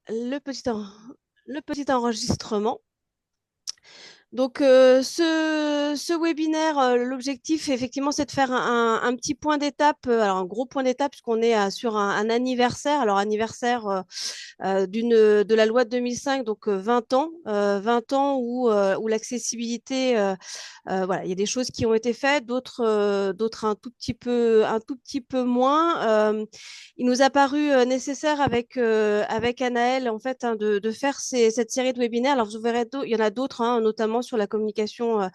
le petit, le petit enregistrement. Donc, ce webinaire, l'objectif, effectivement, c'est de faire un petit point d'étape, alors un gros point d'étape, puisqu'on est sur un anniversaire. Alors, anniversaire de la loi de 2005, donc 20 ans, 20 ans où l'accessibilité, voilà, il y a des choses qui ont été faites, d'autres un tout petit peu moins. Il nous a paru nécessaire avec Anaël en fait de faire cette série de webinaires. Alors vous verrez, il y en a d'autres, hein, notamment sur la communication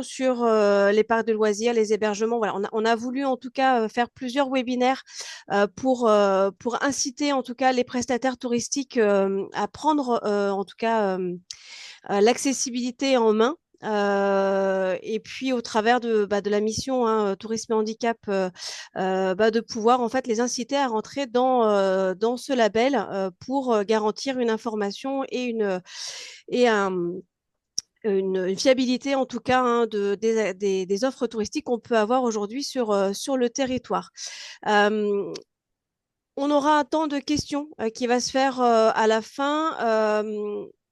sur les parcs de loisirs, les hébergements. Voilà, on a voulu en tout cas faire plusieurs webinaires pour inciter en tout cas les prestataires touristiques à prendre en tout cas l'accessibilité en main. Et puis au travers de la mission hein, tourisme et handicap, de pouvoir en fait les inciter à rentrer dans ce label pour garantir une information et une fiabilité en tout cas hein, des offres touristiques qu'on peut avoir aujourd'hui sur le territoire. Euh, on aura un temps de questions qui va se faire à la fin.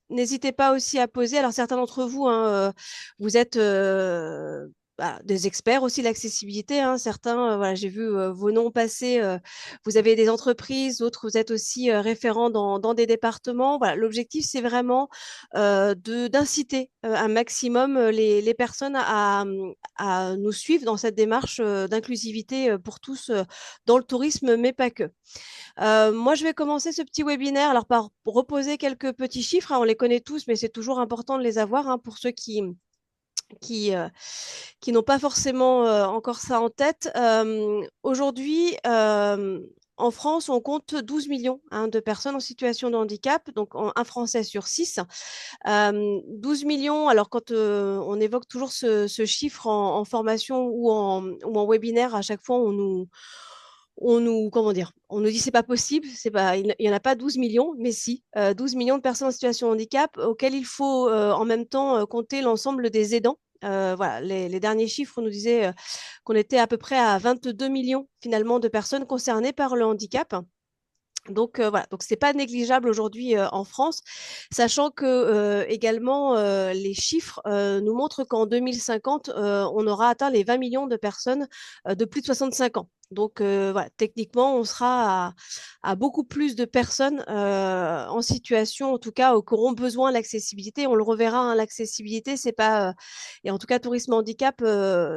N'hésitez pas aussi à poser. Alors certains d'entre vous, hein, vous êtes des experts aussi de l'accessibilité. Hein. Certains, voilà, j'ai vu vos noms passer. Vous avez des entreprises, d'autres vous êtes aussi référents dans des départements. Voilà, l'objectif c'est vraiment d'inciter un maximum les personnes à nous suivre dans cette démarche d'inclusivité pour tous dans le tourisme, mais pas que. Moi, je vais commencer ce petit webinaire alors par reposer quelques petits chiffres. Hein, on les connaît tous, mais c'est toujours important de les avoir hein, pour ceux qui, euh, qui n'ont pas forcément encore ça en tête. Aujourd'hui, en France, on compte 12 millions hein, de personnes en situation de handicap, donc un Français sur 6. 12 millions, alors quand on évoque toujours ce chiffre en formation ou en webinaire, à chaque fois, comment dire, on nous dit c'est pas possible, c'est pas, il n'y en a pas 12 millions, mais si, 12 millions de personnes en situation de handicap auxquelles il faut en même temps compter l'ensemble des aidants. Voilà, les derniers chiffres nous disaient qu'on était à peu près à 22 millions finalement de personnes concernées par le handicap. Donc voilà, donc c'est pas négligeable aujourd'hui en France, sachant que également les chiffres nous montrent qu'en 2050 on aura atteint les 20 millions de personnes de plus de 65 ans. Donc voilà, techniquement on sera à beaucoup plus de personnes en situation, en tout cas, qui auront besoin de l'accessibilité. On le reverra, hein, l'accessibilité, c'est pas et en tout cas tourisme handicap,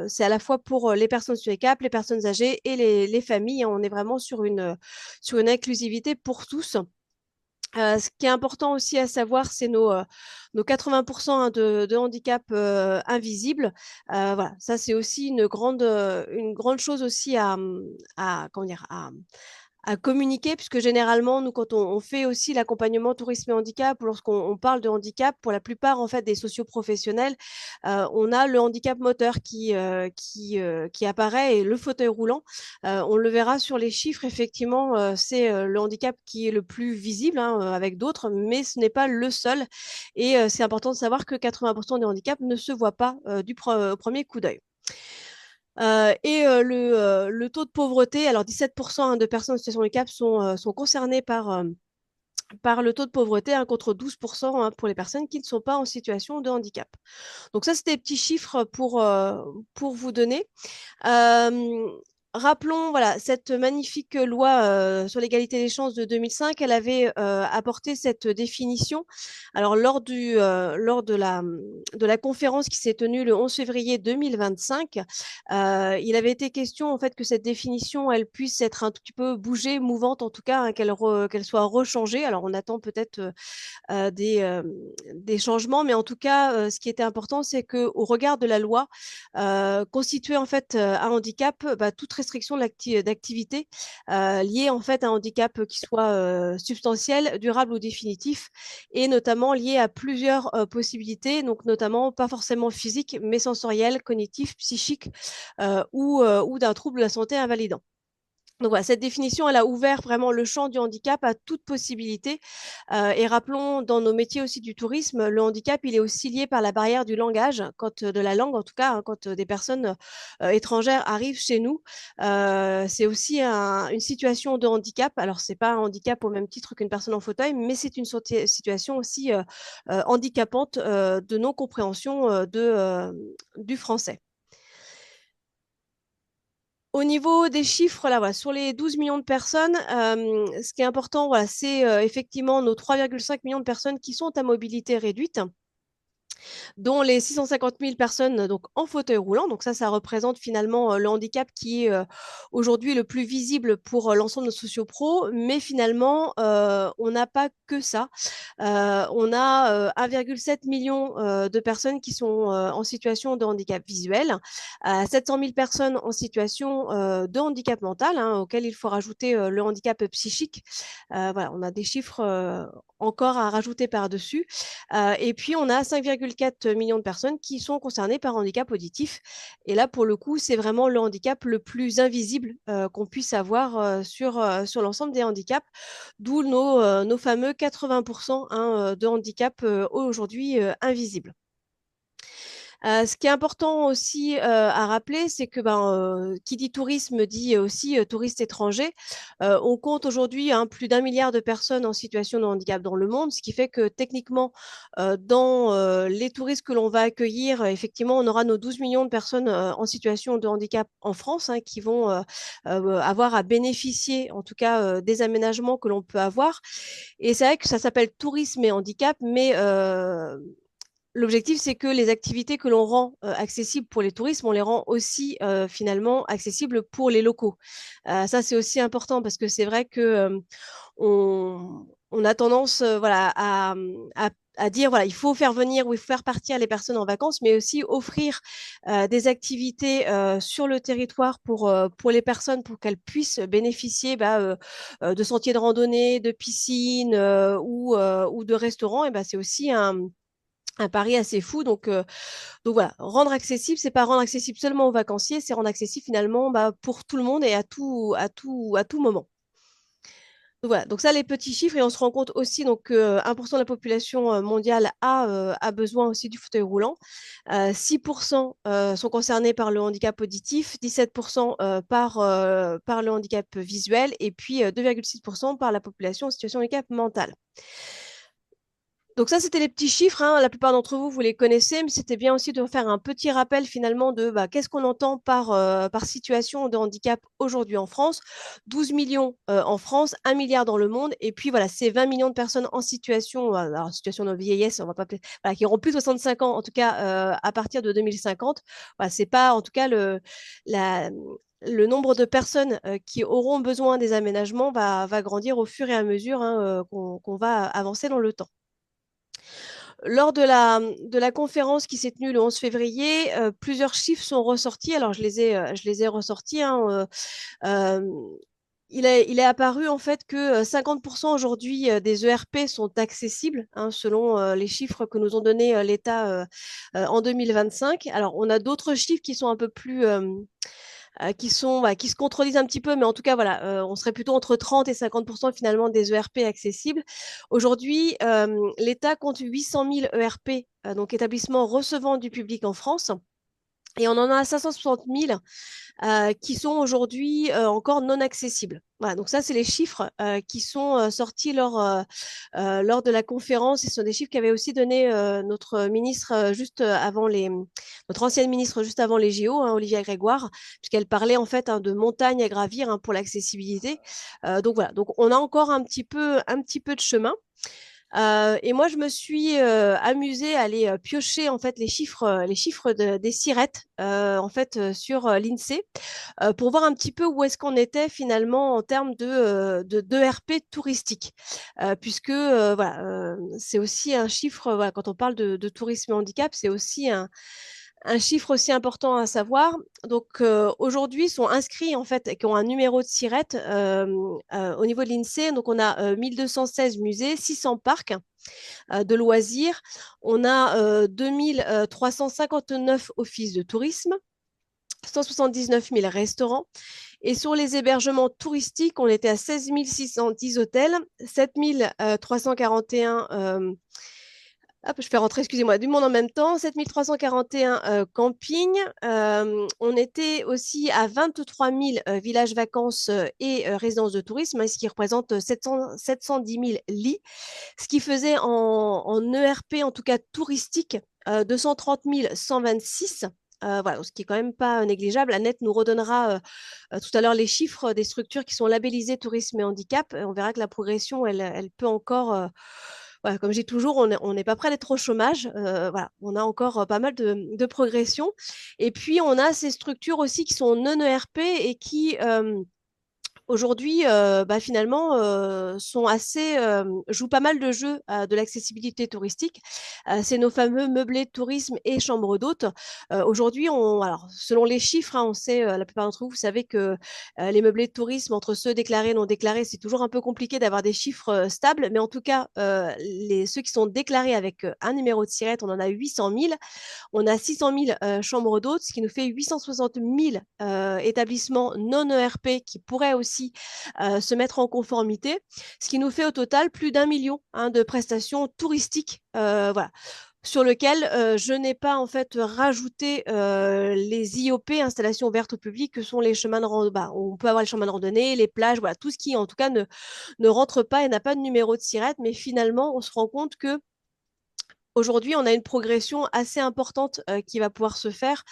c'est à la fois pour les personnes sur les cap, les personnes âgées et les familles. Hein. On est vraiment sur une inclusivité pour tous. Ce qui est important aussi à savoir, c'est nos 80% hein, de handicap invisible. Voilà, ça c'est aussi une grande chose aussi comment dire, à communiquer, puisque généralement, nous, quand on fait aussi l'accompagnement tourisme et handicap, ou lorsqu'on parle de handicap, pour la plupart en fait des socioprofessionnels, on a le handicap moteur qui apparaît et le fauteuil roulant. On le verra sur les chiffres, effectivement, c'est le handicap qui est le plus visible hein, avec d'autres, mais ce n'est pas le seul. Et c'est important de savoir que 80% des handicaps ne se voient pas au premier coup d'œil. Le taux de pauvreté, alors 17% hein, de personnes en situation de handicap sont concernées par le taux de pauvreté hein, contre 12% hein, pour les personnes qui ne sont pas en situation de handicap. Donc ça, c'était des petits chiffres pour vous donner. Euh, Rappelons, voilà, cette magnifique loi sur l'égalité des chances de 2005, elle avait apporté cette définition. Alors, lors de la conférence qui s'est tenue le 11 février 2025, il avait été question en fait que cette définition, elle puisse être un tout petit peu bougée, mouvante en tout cas, hein, qu'elle soit rechangée. Alors, on attend peut-être des changements, mais en tout cas, ce qui était important, c'est que au regard de la loi, constituer en fait un handicap, toute restriction d'activité liée en fait à un handicap qui soit substantiel, durable ou définitif, et notamment lié à plusieurs possibilités, donc notamment pas forcément physique, mais sensoriel, cognitif, psychique ou d'un trouble de la santé invalidant. Donc voilà, cette définition, elle a ouvert vraiment le champ du handicap à toute possibilité. Et rappelons, dans nos métiers aussi du tourisme, le handicap, il est aussi lié par la barrière du langage, de la langue en tout cas, hein, quand des personnes étrangères arrivent chez nous. C'est aussi une situation de handicap. Alors, c'est pas un handicap au même titre qu'une personne en fauteuil, mais c'est une situation aussi handicapante de non-compréhension du français. Au niveau des chiffres, là, voilà, sur les 12 millions de personnes, ce qui est important, voilà, c'est effectivement nos 3,5 millions de personnes qui sont à mobilité réduite, dont les 650 000 personnes donc, en fauteuil roulant. Donc ça représente finalement le handicap qui est aujourd'hui le plus visible pour l'ensemble de nos sociopros. Mais finalement, on n'a pas que ça. On a 1,7 million de personnes qui sont en situation de handicap visuel, 700 000 personnes en situation de handicap mental, hein, auquel il faut rajouter le handicap psychique. Voilà, on a des chiffres encore à rajouter par-dessus. Et puis, on a 5,4 millions de personnes qui sont concernées par handicap auditif. Et là, pour le coup, c'est vraiment le handicap le plus invisible qu'on puisse avoir sur l'ensemble des handicaps, d'où nos fameux 80% hein, de handicap aujourd'hui invisibles. Ce qui est important aussi à rappeler, c'est que qui dit tourisme dit aussi touristes étrangers. On compte aujourd'hui hein, plus d'1 milliard de personnes en situation de handicap dans le monde, ce qui fait que techniquement, dans les touristes que l'on va accueillir, effectivement, on aura nos 12 millions de personnes en situation de handicap en France hein, qui vont avoir à bénéficier, en tout cas, des aménagements que l'on peut avoir. Et c'est vrai que ça s'appelle tourisme et handicap, mais l'objectif, c'est que les activités que l'on rend accessibles pour les touristes, on les rend aussi finalement accessibles pour les locaux. Ça, c'est aussi important parce que c'est vrai que on a tendance voilà, à dire voilà, il faut faire venir ou il faut faire partir les personnes en vacances, mais aussi offrir des activités sur le territoire pour les personnes, pour qu'elles puissent bénéficier de sentiers de randonnée, de piscines ou de restaurants. Et c'est aussi un pari assez fou. Donc voilà, rendre accessible, c'est pas rendre accessible seulement aux vacanciers, c'est rendre accessible finalement pour tout le monde et à tout moment. Donc voilà, donc ça les petits chiffres et on se rend compte aussi donc que 1% de la population mondiale a besoin aussi du fauteuil roulant. 6% sont concernés par le handicap auditif, 17% par le handicap visuel et puis 2,6% par la population en situation de handicap mental. Donc ça, c'était les petits chiffres, hein. La plupart d'entre vous, vous les connaissez, mais c'était bien aussi de faire un petit rappel finalement de qu'est-ce qu'on entend par situation de handicap aujourd'hui en France. 12 millions en France, 1 milliard dans le monde, et puis voilà, c'est 20 millions de personnes en situation, alors, situation de vieillesse, on va pas, voilà, qui auront plus de 65 ans, en tout cas à partir de 2050. Voilà, c'est pas en tout cas le nombre de personnes qui auront besoin des aménagements va grandir au fur et à mesure hein, qu'on va avancer dans le temps. Lors de la conférence qui s'est tenue le 11 février, plusieurs chiffres sont ressortis. Alors, je les ai ressortis. Hein, il est apparu en fait que 50% aujourd'hui des ERP sont accessibles, hein, selon les chiffres que nous ont donnés l'État en 2025. Alors, on a d'autres chiffres qui sont un peu plus qui se contredisent un petit peu, mais en tout cas, voilà, on serait plutôt entre 30 et 50% finalement des ERP accessibles. Aujourd'hui, l'État compte 800 000 ERP, donc établissements recevant du public en France. Et on en a 560 000 qui sont aujourd'hui encore non accessibles. Voilà, donc ça, c'est les chiffres qui sont sortis lors de la conférence. Et ce sont des chiffres qu'avait aussi donné notre ministre notre ancienne ministre juste avant les JO, hein, Olivia Grégoire, puisqu'elle parlait en fait hein, de montagnes à gravir hein, pour l'accessibilité. Donc voilà, donc on a encore un petit peu de chemin. Et moi, je me suis amusée à aller piocher en fait les chiffres des SIRET en fait sur l'INSEE pour voir un petit peu où est-ce qu'on était finalement en termes d'ERP touristique, puisque voilà, c'est aussi un chiffre. Voilà, quand on parle de tourisme et handicap, c'est aussi un chiffre aussi important à savoir. Donc aujourd'hui sont inscrits en fait et qui ont un numéro de SIRET au niveau de l'INSEE. Donc on a 1216 musées, 600 parcs de loisirs, on a 2359 offices de tourisme. 179 000 restaurants. Et sur les hébergements touristiques, on était à 16 610 hôtels, 7 341 hop, je fais rentrer, excusez-moi, du monde en même temps. 7 341 campings. On était aussi à 23 000 villages vacances et résidences de tourisme, ce qui représente 710 000 lits, ce qui faisait en ERP, en tout cas touristique, 230 126. Voilà, ce qui est quand même pas négligeable. Annette nous redonnera tout à l'heure les chiffres des structures qui sont labellisées tourisme et handicap. On verra que la progression, elle peut encore voilà, comme je dis toujours, on n'est pas prêt d'être au chômage. Voilà, on a encore pas mal de progression. Et puis, on a ces structures aussi qui sont non ERP et qui, aujourd'hui, finalement, jouent pas mal de jeux de l'accessibilité touristique. C'est nos fameux meublés de tourisme et chambres d'hôtes. Aujourd'hui, alors, selon les chiffres, hein, on sait, la plupart d'entre vous, vous savez que les meublés de tourisme, entre ceux déclarés et non déclarés, c'est toujours un peu compliqué d'avoir des chiffres stables. Mais en tout cas, ceux qui sont déclarés avec un numéro de SIRET, on en a 800 000. On a 600 000 chambres d'hôtes, ce qui nous fait 860 000 établissements non ERP qui pourraient aussi se mettre en conformité, ce qui nous fait au total plus d'1 million de prestations touristiques. Voilà, sur lequel je n'ai pas en fait rajouté les IOP, installations ouvertes au public, que sont les chemins de randonnée. On peut avoir les chemins de randonnée, les plages, voilà, tout ce qui en tout cas ne rentre pas et n'a pas de numéro de SIRET, mais finalement on se rend compte que aujourd'hui, on a une progression assez importante qui va pouvoir se faire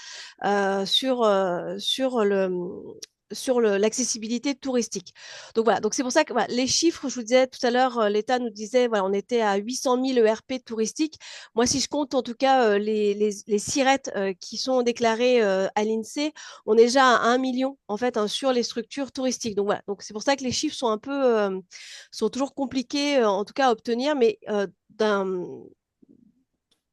sur l'accessibilité touristique. Donc voilà, donc c'est pour ça que voilà, les chiffres, je vous disais tout à l'heure, l'État nous disait, voilà, on était à 800 000 ERP touristiques. Moi, si je compte en tout cas les SIRET qui sont déclarés à l'INSEE, on est déjà à 1 million en fait sur les structures touristiques. Donc voilà, donc c'est pour ça que les chiffres sont un peu, sont toujours compliqués en tout cas à obtenir, mais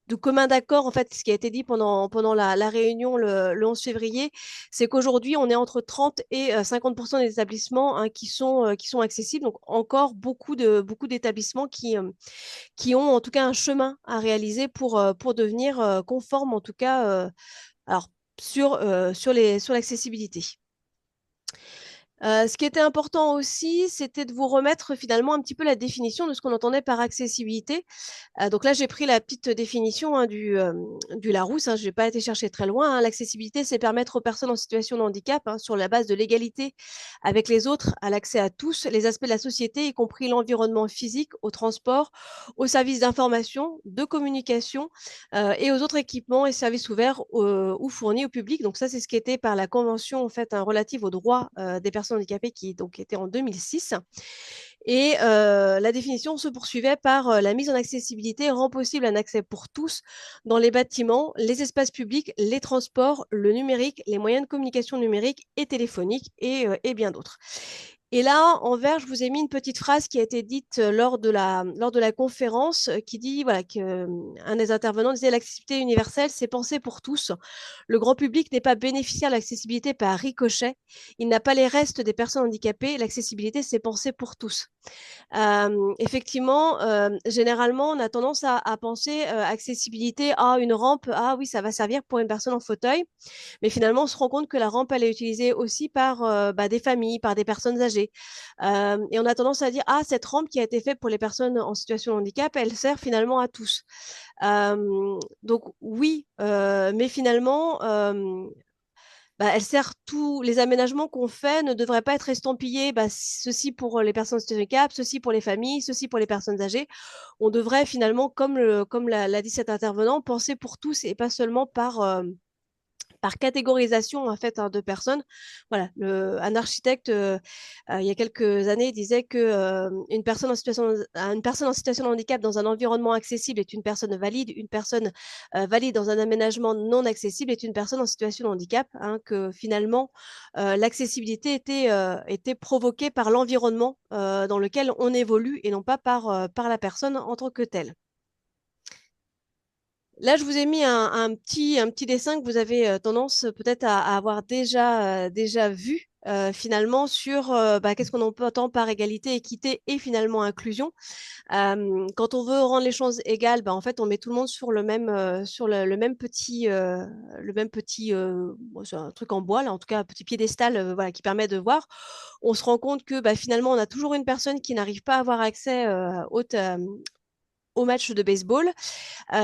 de commun d'accord, en fait, ce qui a été dit pendant la réunion le 11 février, c'est qu'aujourd'hui, on est entre 30 et 50% des établissements qui sont accessibles. Donc, encore beaucoup d'établissements qui ont en tout cas un chemin à réaliser pour devenir conformes, en tout cas, alors, sur l'accessibilité. Ce qui était important aussi, c'était de vous remettre finalement un petit peu la définition de ce qu'on entendait par accessibilité. Donc là, j'ai pris la petite définition du Larousse. Je n'ai pas été chercher très loin. L'accessibilité, c'est permettre aux personnes en situation de handicap, sur la base de l'égalité avec les autres, à l'accès à tous les aspects de la société, y compris l'environnement physique, au transport, aux services d'information, de communication et aux autres équipements et services ouverts ou fournis au public. Donc ça, c'est ce qui était par la convention en fait relative aux droits des personnes handicapées qui donc était en 2006. Et la définition se poursuivait par la mise en accessibilité rend possible un accès pour tous dans les bâtiments, les espaces publics, les transports, le numérique, les moyens de communication numérique et téléphonique et bien d'autres. Et là, en vert, je vous ai mis une petite phrase qui a été dite lors de la conférence qui dit voilà, qu'un des intervenants disait l'accessibilité universelle, c'est pensé pour tous. Le grand public n'est pas bénéficiaire de l'accessibilité par ricochet. Il n'a pas les restes des personnes handicapées. L'accessibilité, c'est pensé pour tous. Effectivement, généralement, on a tendance à penser accessibilité à une rampe. Ah oui, ça va servir pour une personne en fauteuil. Mais finalement, on se rend compte que la rampe, elle est utilisée aussi par des familles, par des personnes âgées. Et on a tendance à dire, ah, cette rampe qui a été faite pour les personnes en situation de handicap, elle sert finalement à tous. Donc oui, mais finalement, elle sert tous les aménagements qu'on fait ne devraient pas être estampillés, ceci pour les personnes en situation de handicap, ceci pour les familles, ceci pour les personnes âgées. On devrait finalement, comme l'a dit cet intervenant, penser pour tous et pas seulement par catégorisation en fait de personnes. Voilà, un architecte il y a quelques années disait que une personne en situation de handicap dans un environnement accessible est une personne valide, une personne valide dans un aménagement non accessible est une personne en situation de handicap, que finalement l'accessibilité était provoquée par l'environnement dans lequel on évolue et non pas par la personne en tant que telle. Là, je vous ai mis un petit dessin que vous avez tendance peut-être à avoir déjà vu. finalement sur qu'est-ce qu'on entend par égalité, équité et finalement inclusion. Quand on veut rendre les choses égales, en fait, on met tout le monde sur le même petit bon, c'est un truc en bois, là, en tout cas, un petit piédestal voilà, qui permet de voir. On se rend compte que finalement, on a toujours une personne qui n'arrive pas à avoir accès au match de baseball.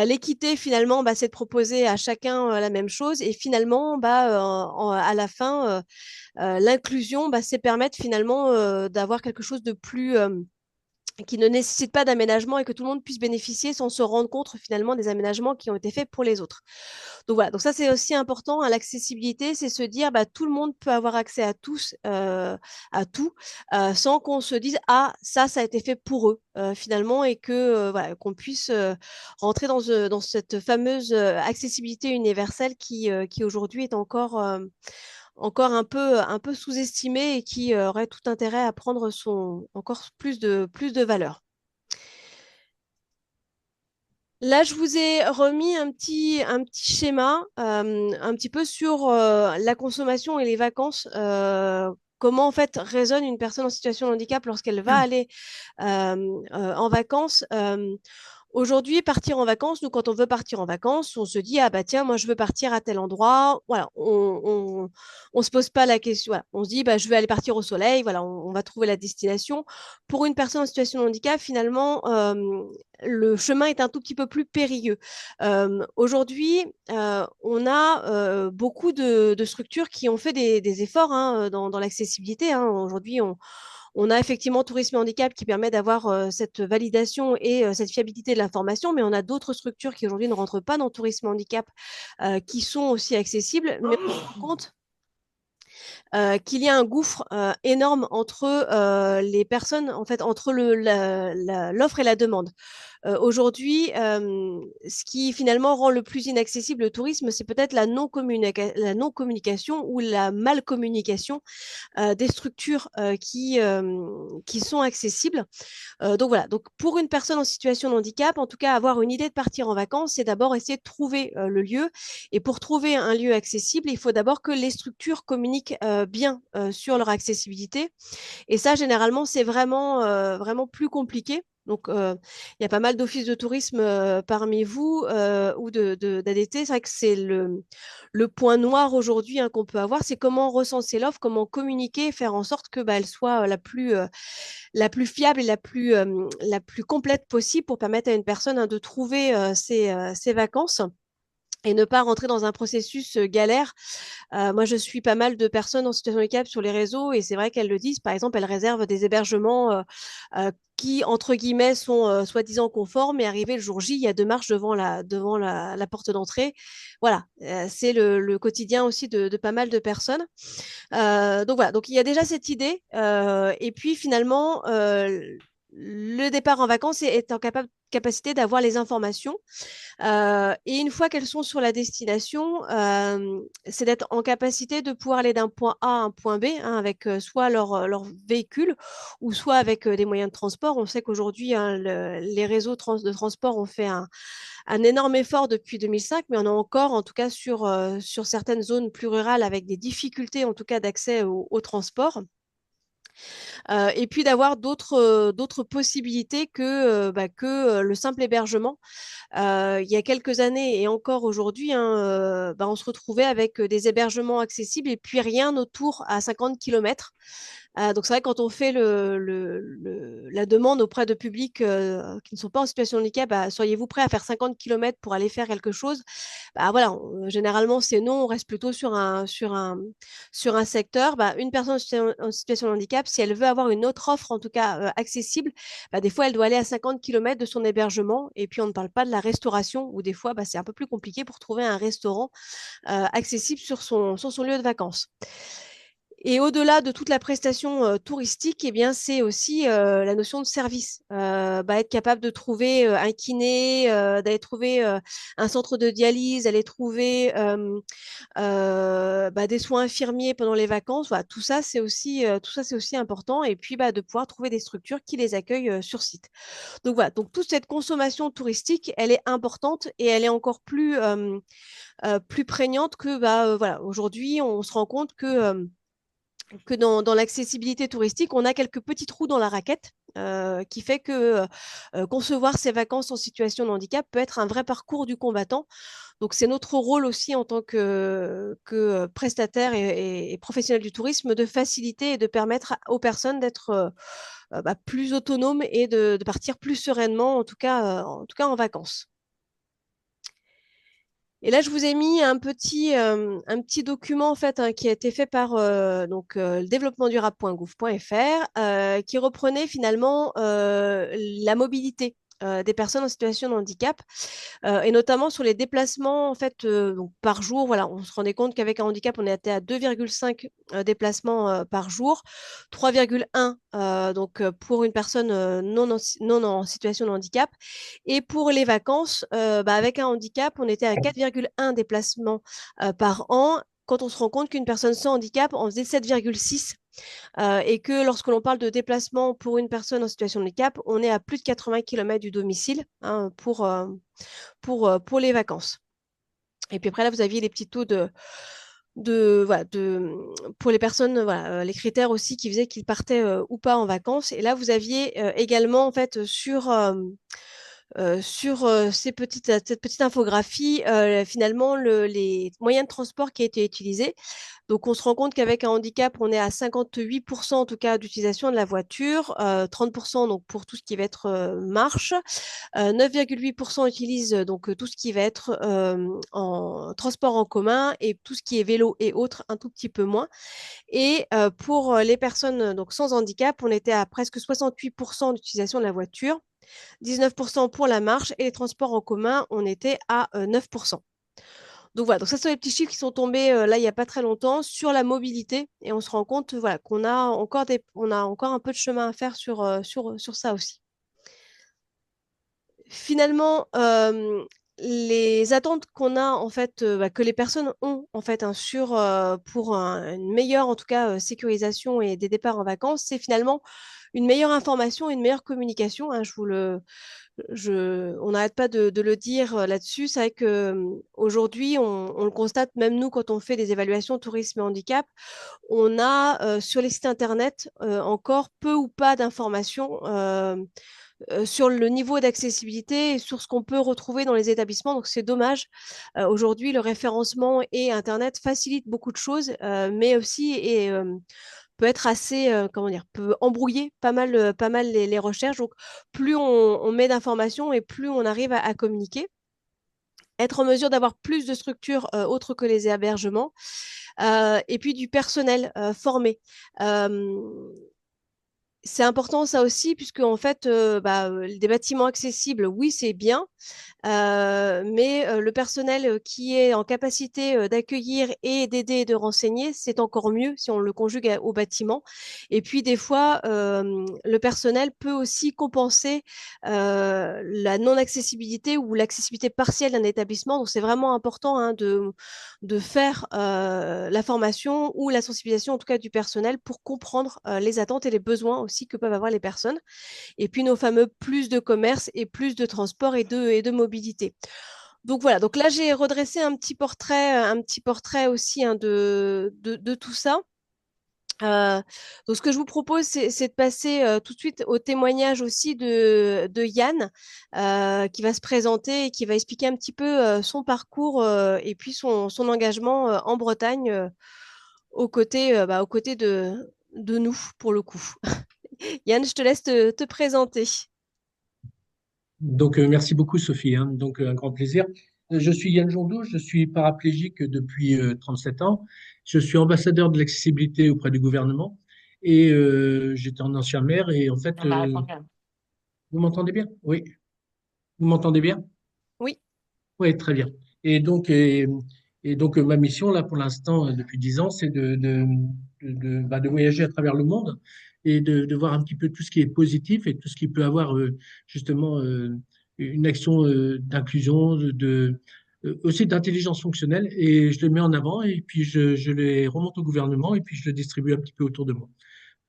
L'équité, finalement, c'est de proposer à chacun la même chose. Et finalement, à la fin, l'inclusion, c'est permettre finalement d'avoir quelque chose de plus qui ne nécessite pas d'aménagement et que tout le monde puisse bénéficier sans se rendre compte finalement des aménagements qui ont été faits pour les autres. Donc voilà, donc ça c'est aussi important, hein, l'accessibilité, c'est se dire tout le monde peut avoir accès à tous, à tout, sans qu'on se dise ah ça a été fait pour eux finalement et que voilà qu'on puisse rentrer dans cette fameuse accessibilité universelle qui aujourd'hui est encore un peu sous-estimé et qui aurait tout intérêt à prendre encore plus de valeur. Là, je vous ai remis un petit schéma un petit peu sur la consommation et les vacances. Comment en fait raisonne une personne en situation de handicap lorsqu'elle va aller en vacances. Aujourd'hui, partir en vacances, nous, quand on veut partir en vacances, on se dit, ah bah tiens, moi, je veux partir à tel endroit. Voilà, on se pose pas la question. Voilà. On se dit, je vais aller partir au soleil. Voilà, on va trouver la destination. Pour une personne en situation de handicap, finalement, le chemin est un tout petit peu plus périlleux. Aujourd'hui, on a beaucoup de structures qui ont fait des efforts hein, dans l'accessibilité. Hein. Aujourd'hui, on a effectivement Tourisme et Handicap qui permet d'avoir cette validation et cette fiabilité de l'information, mais on a d'autres structures qui aujourd'hui ne rentrent pas dans Tourisme et Handicap qui sont aussi accessibles, mais on se rend compte qu'il y a un gouffre énorme entre les personnes, en fait, entre l'offre et la demande. Aujourd'hui, ce qui finalement rend le plus inaccessible le tourisme, c'est peut-être la non-communication ou la mal-communication des structures qui sont accessibles. Donc voilà, donc pour une personne en situation de handicap, en tout cas, avoir une idée de partir en vacances, c'est d'abord essayer de trouver le lieu. Et pour trouver un lieu accessible, il faut d'abord que les structures communiquent bien sur leur accessibilité. Et ça, généralement, c'est vraiment plus compliqué. Donc, il y a pas mal d'offices de tourisme parmi vous ou d'ADT. C'est vrai que c'est le point noir aujourd'hui hein, qu'on peut avoir, c'est comment recenser l'offre, comment communiquer, faire en sorte que elle soit la plus fiable et la plus complète possible pour permettre à une personne hein, de trouver ses vacances et ne pas rentrer dans un processus galère. Moi, je suis pas mal de personnes en situation de handicap sur les réseaux et c'est vrai qu'elles le disent. Par exemple, elles réservent des hébergements qui, entre guillemets, sont soi-disant conformes et arrivé le jour J, il y a 2 marches devant la porte d'entrée. Voilà, c'est le quotidien aussi de pas mal de personnes. Donc voilà, donc il y a déjà cette idée. Et puis finalement, le départ en vacances est en capacité d'avoir les informations et une fois qu'elles sont sur la destination, c'est d'être en capacité de pouvoir aller d'un point A à un point B hein, avec soit leur véhicule ou soit avec des moyens de transport. On sait qu'aujourd'hui, hein, les réseaux de transport ont fait un énorme effort depuis 2005, mais on a encore, en tout cas sur certaines zones plus rurales, avec des difficultés en tout cas d'accès au transport. Et puis d'avoir d'autres possibilités que le simple hébergement. Il y a quelques années et encore aujourd'hui, hein, on se retrouvait avec des hébergements accessibles et puis rien autour à 50 km. Donc c'est vrai que quand on fait la demande auprès de publics qui ne sont pas en situation de handicap, seriez-vous prêt à faire 50 km pour aller faire quelque chose? Voilà, généralement c'est non, on reste plutôt sur un secteur. Une personne en situation de handicap, si elle veut avoir une autre offre en tout cas accessible, des fois elle doit aller à 50 km de son hébergement et puis on ne parle pas de la restauration où des fois c'est un peu plus compliqué pour trouver un restaurant accessible sur son lieu de vacances. Et au-delà de toute la prestation touristique, eh bien, c'est aussi la notion de service. Être capable de trouver un kiné, d'aller trouver un centre de dialyse, d'aller trouver des soins infirmiers pendant les vacances. Voilà, tout ça, c'est aussi important. Et puis, de pouvoir trouver des structures qui les accueillent sur site. Donc voilà, donc toute cette consommation touristique, elle est importante et elle est encore plus prégnante que voilà. Aujourd'hui, on se rend compte que que dans l'accessibilité touristique, on a quelques petits trous dans la raquette qui fait que concevoir ses vacances en situation de handicap peut être un vrai parcours du combattant. Donc c'est notre rôle aussi en tant que prestataire et professionnel du tourisme de faciliter et de permettre aux personnes d'être plus autonomes et de partir plus sereinement, en tout cas en vacances. Et là, je vous ai mis un petit document en fait qui a été fait par le développementdurable.gouv.fr qui reprenait finalement la mobilité des personnes en situation de handicap et notamment sur les déplacements en fait donc par jour. Voilà, on se rendait compte qu'avec un handicap, on était à 2,5 déplacements par jour, 3,1 pour une personne non en situation de handicap. Et pour les vacances, avec un handicap, on était à 4,1 déplacements par an. Quand on se rend compte qu'une personne sans handicap en faisait 7,6 et que lorsque l'on parle de déplacement pour une personne en situation de handicap, on est à plus de 80 km du domicile pour les vacances. Et puis après, là, vous aviez les petits taux pour les personnes, voilà, les critères aussi qui faisaient qu'ils partaient ou pas en vacances. Et là, vous aviez également, en fait, sur cette petite infographie, finalement, les moyens de transport qui étaient utilisés. Donc, on se rend compte qu'avec un handicap, on est à 58% en tout cas d'utilisation de la voiture, 30% donc pour tout ce qui va être marche, 9,8% utilisent donc tout ce qui va être en transport en commun et tout ce qui est vélo et autres un tout petit peu moins. Et pour les personnes donc sans handicap, on était à presque 68% d'utilisation de la voiture, 19% pour la marche et les transports en commun, on était à 9%. Donc voilà, donc ça sont les petits chiffres qui sont tombés là il n'y a pas très longtemps sur la mobilité et on se rend compte voilà, on a encore un peu de chemin à faire sur ça aussi. Finalement, les attentes qu'on a en fait, que les personnes ont en fait pour une meilleure en tout cas sécurisation et des départs en vacances, c'est finalement une meilleure information, une meilleure communication. Hein, on n'arrête pas de le dire là-dessus. C'est vrai que aujourd'hui, on le constate même nous quand on fait des évaluations tourisme et handicap, on a sur les sites internet encore peu ou pas d'informations sur le niveau d'accessibilité et sur ce qu'on peut retrouver dans les établissements. Donc c'est dommage. Aujourd'hui, le référencement et Internet facilitent beaucoup de choses, mais aussi peut être assez, comment dire, peut embrouiller pas mal les recherches. Donc plus on met d'informations et plus on arrive à communiquer. Être en mesure d'avoir plus de structures autres que les hébergements et puis du personnel formé. Euh, c'est important ça aussi, puisque en fait, des bâtiments accessibles, oui, c'est bien, mais le personnel qui est en capacité d'accueillir et d'aider et de renseigner, c'est encore mieux si on le conjugue au bâtiment. Et puis des fois, le personnel peut aussi compenser la non-accessibilité ou l'accessibilité partielle d'un établissement. Donc c'est vraiment important hein, de faire la formation ou la sensibilisation en tout cas du personnel pour comprendre les attentes et les besoins aussi que peuvent avoir les personnes. Et puis nos fameux plus de commerce et plus de transport et de mobilité. Donc voilà, donc là j'ai redressé un petit portrait aussi hein, de tout ça. Donc ce que je vous propose, c'est de passer tout de suite au témoignage aussi de Yann, qui va se présenter et qui va expliquer un petit peu son parcours et puis son engagement en Bretagne aux côtés de nous, pour le coup. Yann, je te laisse te présenter. Donc, merci beaucoup, Sophie, hein. Donc, un grand plaisir. Je suis Yann Jondou, je suis paraplégique depuis 37 ans. Je suis ambassadeur de l'accessibilité auprès du gouvernement et j'étais un ancien maire. Et en fait, vous m'entendez bien? Oui, vous m'entendez bien? Oui. Oui, très bien. Et donc, ma mission, là, pour l'instant, depuis 10 ans, c'est de voyager à travers le monde et de voir un petit peu tout ce qui est positif et tout ce qui peut avoir, justement, une action d'inclusion, aussi d'intelligence fonctionnelle. Et je le mets en avant et puis je les remonte au gouvernement et puis je le distribue un petit peu autour de moi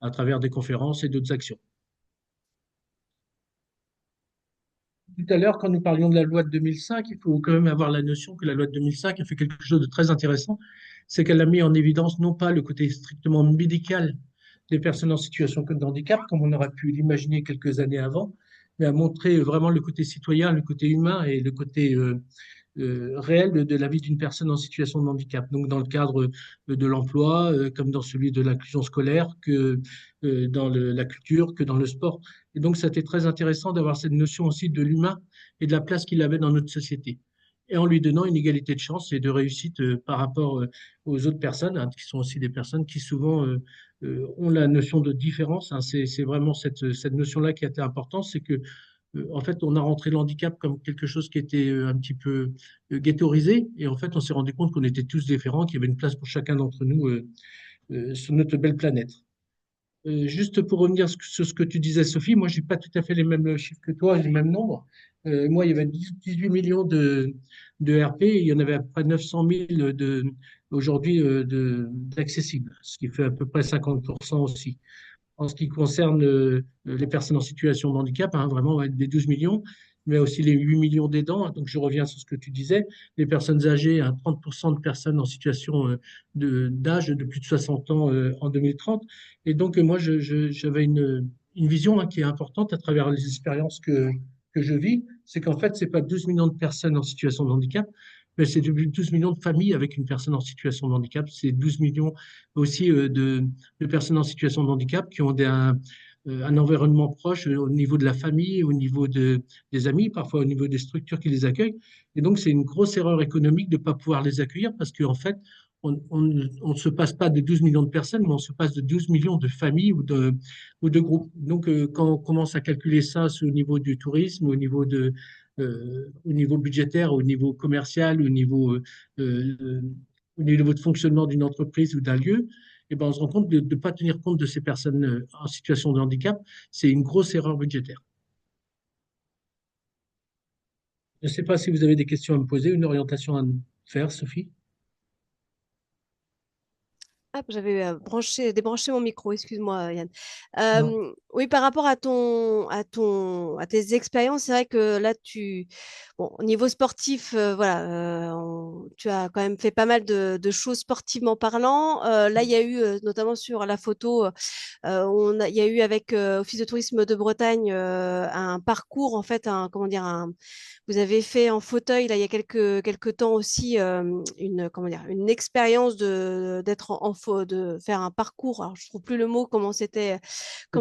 à travers des conférences et d'autres actions. tout à l'heure, quand nous parlions de la loi de 2005, il faut quand même avoir la notion que la loi de 2005 a fait quelque chose de très intéressant, c'est qu'elle a mis en évidence non pas le côté strictement médical des personnes en situation de handicap, comme on aurait pu l'imaginer quelques années avant, mais a montré vraiment le côté citoyen, le côté humain et le côté réel de la vie d'une personne en situation de handicap. Donc, dans le cadre de l'emploi, comme dans celui de l'inclusion scolaire, que dans la culture, que dans le sport. Et donc, ça a été très intéressant d'avoir cette notion aussi de l'humain et de la place qu'il avait dans notre société. Et en lui donnant une égalité de chance et de réussite par rapport aux autres personnes, hein, qui sont aussi des personnes qui souvent ont la notion de différence. Hein. C'est vraiment cette notion-là qui a été importante, c'est que en fait, on a rentré le handicap comme quelque chose qui était un petit peu ghettoisé, et en fait, on s'est rendu compte qu'on était tous différents, qu'il y avait une place pour chacun d'entre nous sur notre belle planète. Juste pour revenir sur ce que tu disais, Sophie, moi, j'ai pas tout à fait les mêmes chiffres que toi, les mêmes nombres. Moi, il y avait 18 millions de RP, et il y en avait à peu près 900 000 aujourd'hui d'accessibles, ce qui fait à peu près 50% aussi. En ce qui concerne les personnes en situation de handicap, hein, vraiment ouais, les 12 millions, mais aussi les 8 millions d'aidants. Donc, je reviens sur ce que tu disais. Les personnes âgées, hein, 30% de personnes en situation d'âge de plus de 60 ans en 2030. Et donc, moi, j'avais une vision hein, qui est importante à travers les expériences que je vis. C'est qu'en fait, c'est pas 12 millions de personnes en situation de handicap, mais c'est 12 millions de familles avec une personne en situation de handicap. C'est 12 millions aussi de personnes en situation de handicap qui ont un environnement proche au niveau de la famille, au niveau des amis, parfois au niveau des structures qui les accueillent. Et donc, c'est une grosse erreur économique de ne pas pouvoir les accueillir parce qu'en fait, on ne se passe pas de 12 millions de personnes, mais on se passe de 12 millions de familles ou de groupes. Donc, quand on commence à calculer ça au niveau du tourisme, au niveau budgétaire, au niveau commercial, euh, au niveau de fonctionnement d'une entreprise ou d'un lieu, eh ben, on se rend compte de ne pas tenir compte de ces personnes en situation de handicap. C'est une grosse erreur budgétaire. Je ne sais pas si vous avez des questions à me poser, une orientation à me faire, Sophie. Ah, j'avais débranché mon micro, excuse-moi, Yann. Non. Oui, par rapport à tes expériences, c'est vrai que là, bon, au niveau sportif, voilà, tu as quand même fait pas mal de choses sportivement parlant. Là, il y a eu, notamment sur la photo, il y a eu avec Office de tourisme de Bretagne un parcours, en fait, comment dire, vous avez fait en fauteuil, là, il y a quelques temps aussi, comment dire, une expérience d'être de faire un parcours. Alors, je trouve plus le mot, comment C'était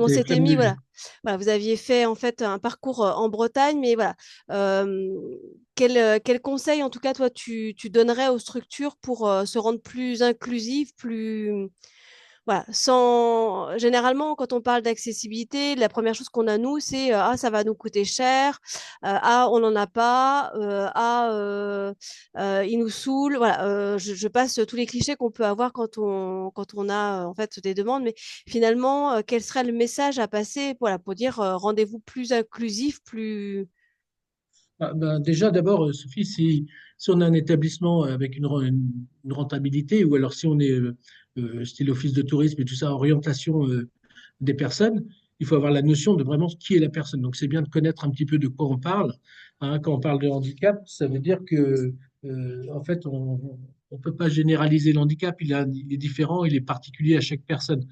c'était Flemme mis, de voilà. Vie. Voilà, vous aviez fait, en fait, un parcours en Bretagne, mais voilà. Euh, quel conseil, en tout cas, toi, tu donnerais aux structures pour se rendre plus inclusives, plus, voilà, généralement, quand on parle d'accessibilité, la première chose qu'on a, nous, c'est ah, ça va nous coûter cher, ah, on n'en a pas, ah, il nous saoule. Voilà, je passe tous les clichés qu'on peut avoir quand on a en fait des demandes, mais finalement, quel serait le message à passer voilà, pour dire rendez-vous plus inclusif, plus. Ah, ben, déjà, d'abord, Sophie, si on a un établissement avec une rentabilité, ou alors si on est style office de tourisme et tout ça, orientation des personnes, il faut avoir la notion de vraiment qui est la personne. Donc, c'est bien de connaître un petit peu de quoi on parle. Hein. Quand on parle de handicap, ça veut dire que, en fait, on ne peut pas généraliser le handicap. Il est différent, il est particulier à chaque personne.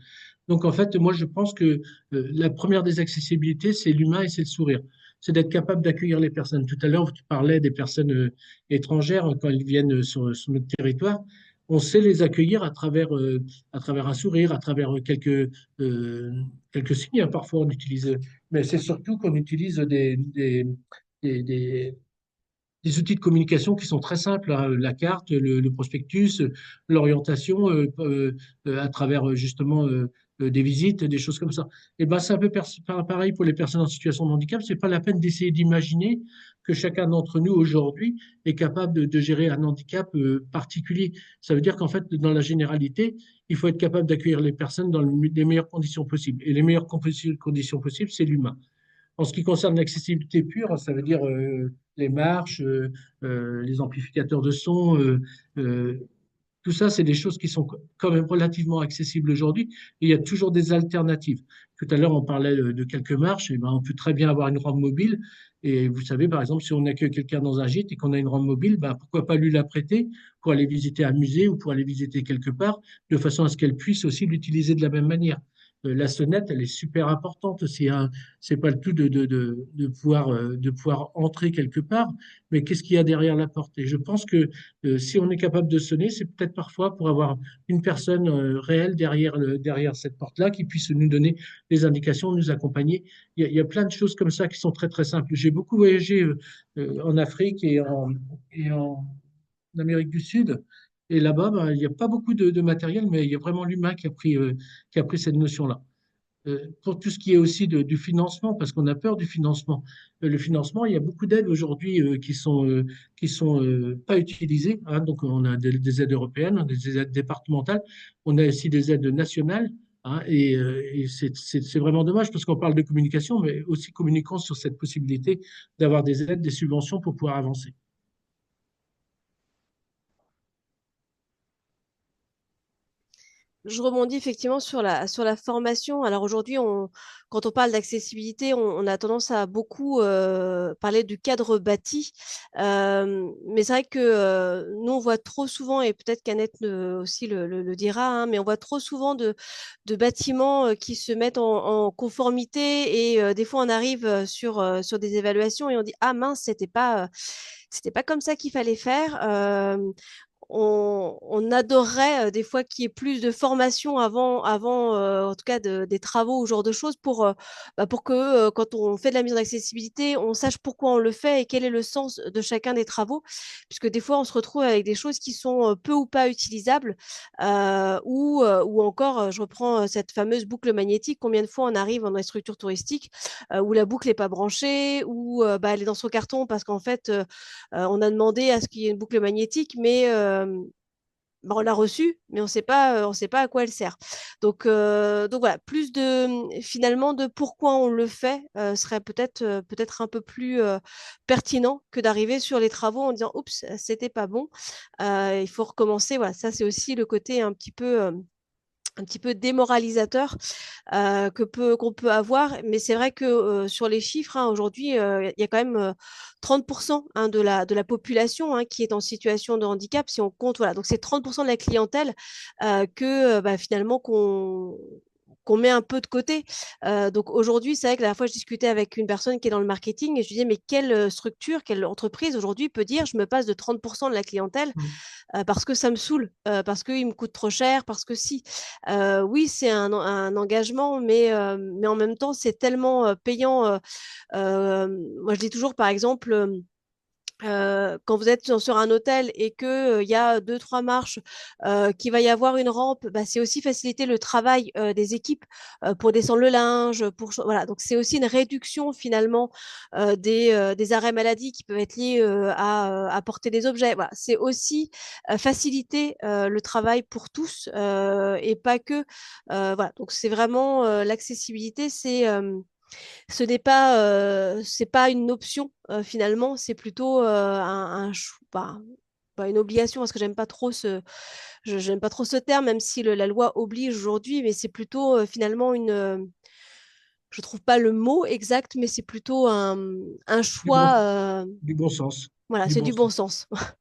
Donc, en fait, moi, je pense que la première des accessibilités, c'est l'humain et c'est le sourire. C'est d'être capable d'accueillir les personnes. Tout à l'heure, tu parlais des personnes étrangères quand elles viennent sur notre territoire. On sait les accueillir à travers un sourire, à travers quelques signes. Hein, parfois, on utilise, mais c'est surtout qu'on utilise des, des- des outils de communication qui sont très simples, hein, la carte, le prospectus, l'orientation à travers justement des visites, des choses comme ça. Et ben c'est un peu pareil pour les personnes en situation de handicap. C'est pas la peine d'essayer d'imaginer que chacun d'entre nous aujourd'hui est capable de gérer un handicap particulier. Ça veut dire qu'en fait, dans la généralité, il faut être capable d'accueillir les personnes dans les meilleures conditions possibles. Et les meilleures conditions possibles, c'est l'humain. En ce qui concerne l'accessibilité pure, ça veut dire les marches, les amplificateurs de son, euh, Tout ça, c'est des choses qui sont quand même relativement accessibles aujourd'hui. Et il y a toujours des alternatives. Tout à l'heure, on parlait de quelques marches. Et ben, on peut très bien avoir une rampe mobile. Et vous savez, par exemple, si on accueille quelqu'un dans un gîte et qu'on a une rampe mobile, ben, pourquoi pas lui la prêter pour aller visiter un musée ou pour aller visiter quelque part, de façon à ce qu'elle puisse aussi l'utiliser de la même manière. La sonnette, elle est super importante aussi, hein. C'est pas le tout de pouvoir entrer quelque part, mais qu'est-ce qu'il y a derrière la porte? Et je pense que si on est capable de sonner, c'est peut-être parfois pour avoir une personne réelle derrière cette porte-là qui puisse nous donner des indications, nous accompagner. Il y a plein de choses comme ça qui sont très très simples. J'ai beaucoup voyagé en Afrique et en Amérique du Sud. Et là-bas, ben, il n'y a pas beaucoup de matériel, mais il y a vraiment l'humain qui a pris cette notion-là. Pour tout ce qui est aussi du financement, parce qu'on a peur du financement. Le financement, il y a beaucoup d'aides aujourd'hui qui sont pas utilisées, hein. Donc, on a des aides européennes, des aides départementales, on a aussi des aides nationales, hein. Et c'est vraiment dommage parce qu'on parle de communication, mais aussi communiquons sur cette possibilité d'avoir des aides, des subventions pour pouvoir avancer. Je rebondis effectivement sur la formation. Alors aujourd'hui, quand on parle d'accessibilité, on a tendance à beaucoup parler du cadre bâti. Mais c'est vrai que nous, on voit trop souvent, et peut-être qu'Annette aussi le dira, hein, mais on voit trop souvent de bâtiments qui se mettent en conformité et des fois, on arrive sur des évaluations et on dit, ah mince, c'était pas comme ça qu'il fallait faire. On adorerait des fois qu'il y ait plus de formation avant en tout cas des travaux ou ce genre de choses pour que quand on fait de la mise en accessibilité, on sache pourquoi on le fait et quel est le sens de chacun des travaux. Puisque des fois, on se retrouve avec des choses qui sont peu ou pas utilisables ou encore, je reprends cette fameuse boucle magnétique, combien de fois on arrive dans les structures touristiques où la boucle n'est pas branchée, ou bah, elle est dans son carton parce qu'en fait, on a demandé à ce qu'il y ait une boucle magnétique, mais bah, on l'a reçue, mais on sait pas à quoi elle sert. Donc voilà, plus de finalement de pourquoi on le fait serait peut-être un peu plus pertinent que d'arriver sur les travaux en disant oups, c'était pas bon, il faut recommencer. Voilà, ça c'est aussi le côté un petit peu démoralisateur qu'on peut avoir. Mais c'est vrai que sur les chiffres, hein, aujourd'hui, il y a quand même 30% hein, de la population hein, qui est en situation de handicap. Si on compte, voilà, donc c'est 30% de la clientèle que bah, finalement qu'on met un peu de côté. Donc aujourd'hui, c'est vrai que la dernière fois, je discutais avec une personne qui est dans le marketing et je lui disais, mais quelle structure, quelle entreprise aujourd'hui peut dire, je me passe de 30% de la clientèle parce que ça me saoule, parce qu'il me coûte trop cher, parce que si. Oui, c'est un engagement, mais en même temps, c'est tellement payant. Moi, je dis toujours, par exemple, quand vous êtes sur un hôtel et que il y a deux trois marches, qu'il va y avoir une rampe, bah, c'est aussi faciliter le travail des équipes pour descendre le linge, voilà. Donc c'est aussi une réduction finalement des arrêts maladie qui peuvent être liés à porter des objets. Voilà. C'est aussi faciliter le travail pour tous et pas que. Voilà. Donc c'est vraiment l'accessibilité, c'est pas une option finalement, c'est plutôt pas une obligation parce que j'aime pas trop ce terme, même si la loi oblige aujourd'hui, mais c'est plutôt finalement je trouve pas le mot exact, mais c'est plutôt un Du bon, choix. du bon sens. Voilà, Du c'est bon du bon sens. sens.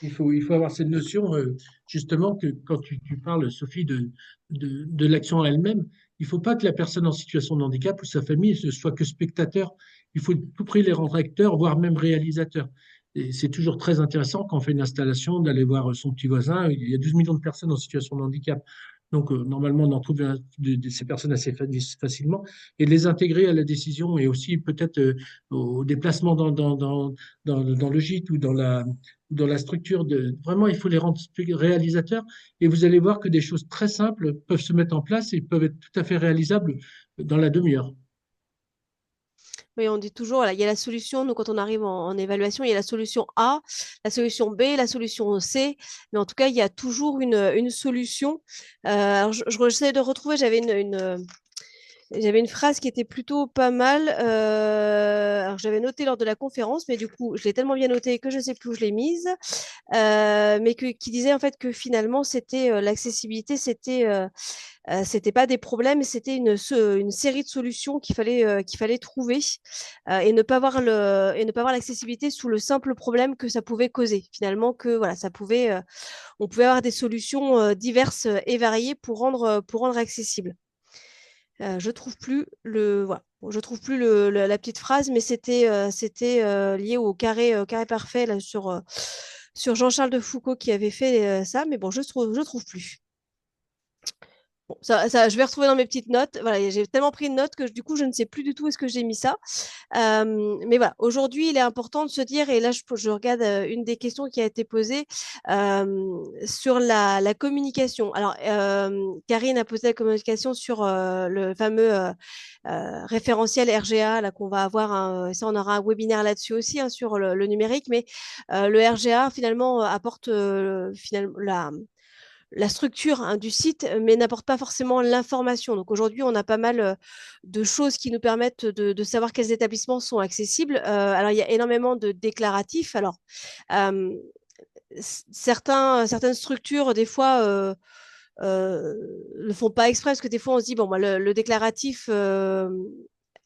Il faut avoir cette notion, justement, que quand tu parles, Sophie, de l'action elle-même, il ne faut pas que la personne en situation de handicap ou sa famille ne soit que spectateur. Il faut tout prix les rendre acteurs, voire même réalisateurs. Et c'est toujours très intéressant quand on fait une installation d'aller voir son petit voisin. Il y a 12 millions de personnes en situation de handicap. Donc, normalement, on en trouve ces personnes assez facilement et de les intégrer à la décision et aussi peut-être au déplacement dans le gîte ou dans la structure vraiment, il faut les rendre réalisateurs et vous allez voir que des choses très simples peuvent se mettre en place et peuvent être tout à fait réalisables dans la demi-heure. Oui, on dit toujours, voilà, il y a la solution, nous, quand on arrive en évaluation, il y a la solution A, la solution B, la solution C, mais en tout cas, il y a toujours une solution. Alors, j'essaie de retrouver, j'avais J'avais une phrase qui était plutôt pas mal. Alors, j'avais noté lors de la conférence, mais du coup, je l'ai tellement bien notée que je ne sais plus où je l'ai mise. Mais qui disait en fait que finalement, c'était l'accessibilité, c'était pas des problèmes, c'était une série de solutions qu'il fallait trouver et ne pas voir et ne pas voir l'accessibilité sous le simple problème que ça pouvait causer. Finalement, que voilà, on pouvait avoir des solutions diverses et variées pour rendre accessible. Je trouve plus voilà. Bon, je trouve plus la petite phrase, mais c'était lié au carré parfait là, sur Jean-Charles de Foucault qui avait fait ça, mais bon, je trouve plus. Bon, je vais retrouver dans mes petites notes. Voilà, j'ai tellement pris de notes que du coup, je ne sais plus du tout où est-ce que j'ai mis ça. Mais voilà, aujourd'hui, il est important de se dire, et là, je regarde une des questions qui a été posée sur la communication. Alors, Karine a posé la communication sur le fameux référentiel RGA là qu'on va avoir. Ça, on aura un webinaire là-dessus aussi sur le numérique, mais le RGA finalement apporte finalement la structure du site, mais n'apporte pas forcément l'information. Donc aujourd'hui, on a pas mal de choses qui nous permettent de savoir quels établissements sont accessibles. Alors, il y a énormément de déclaratifs. Alors, euh, certaines structures, des fois, ne font pas exprès, parce que des fois, on se dit, bon, bah, le déclaratif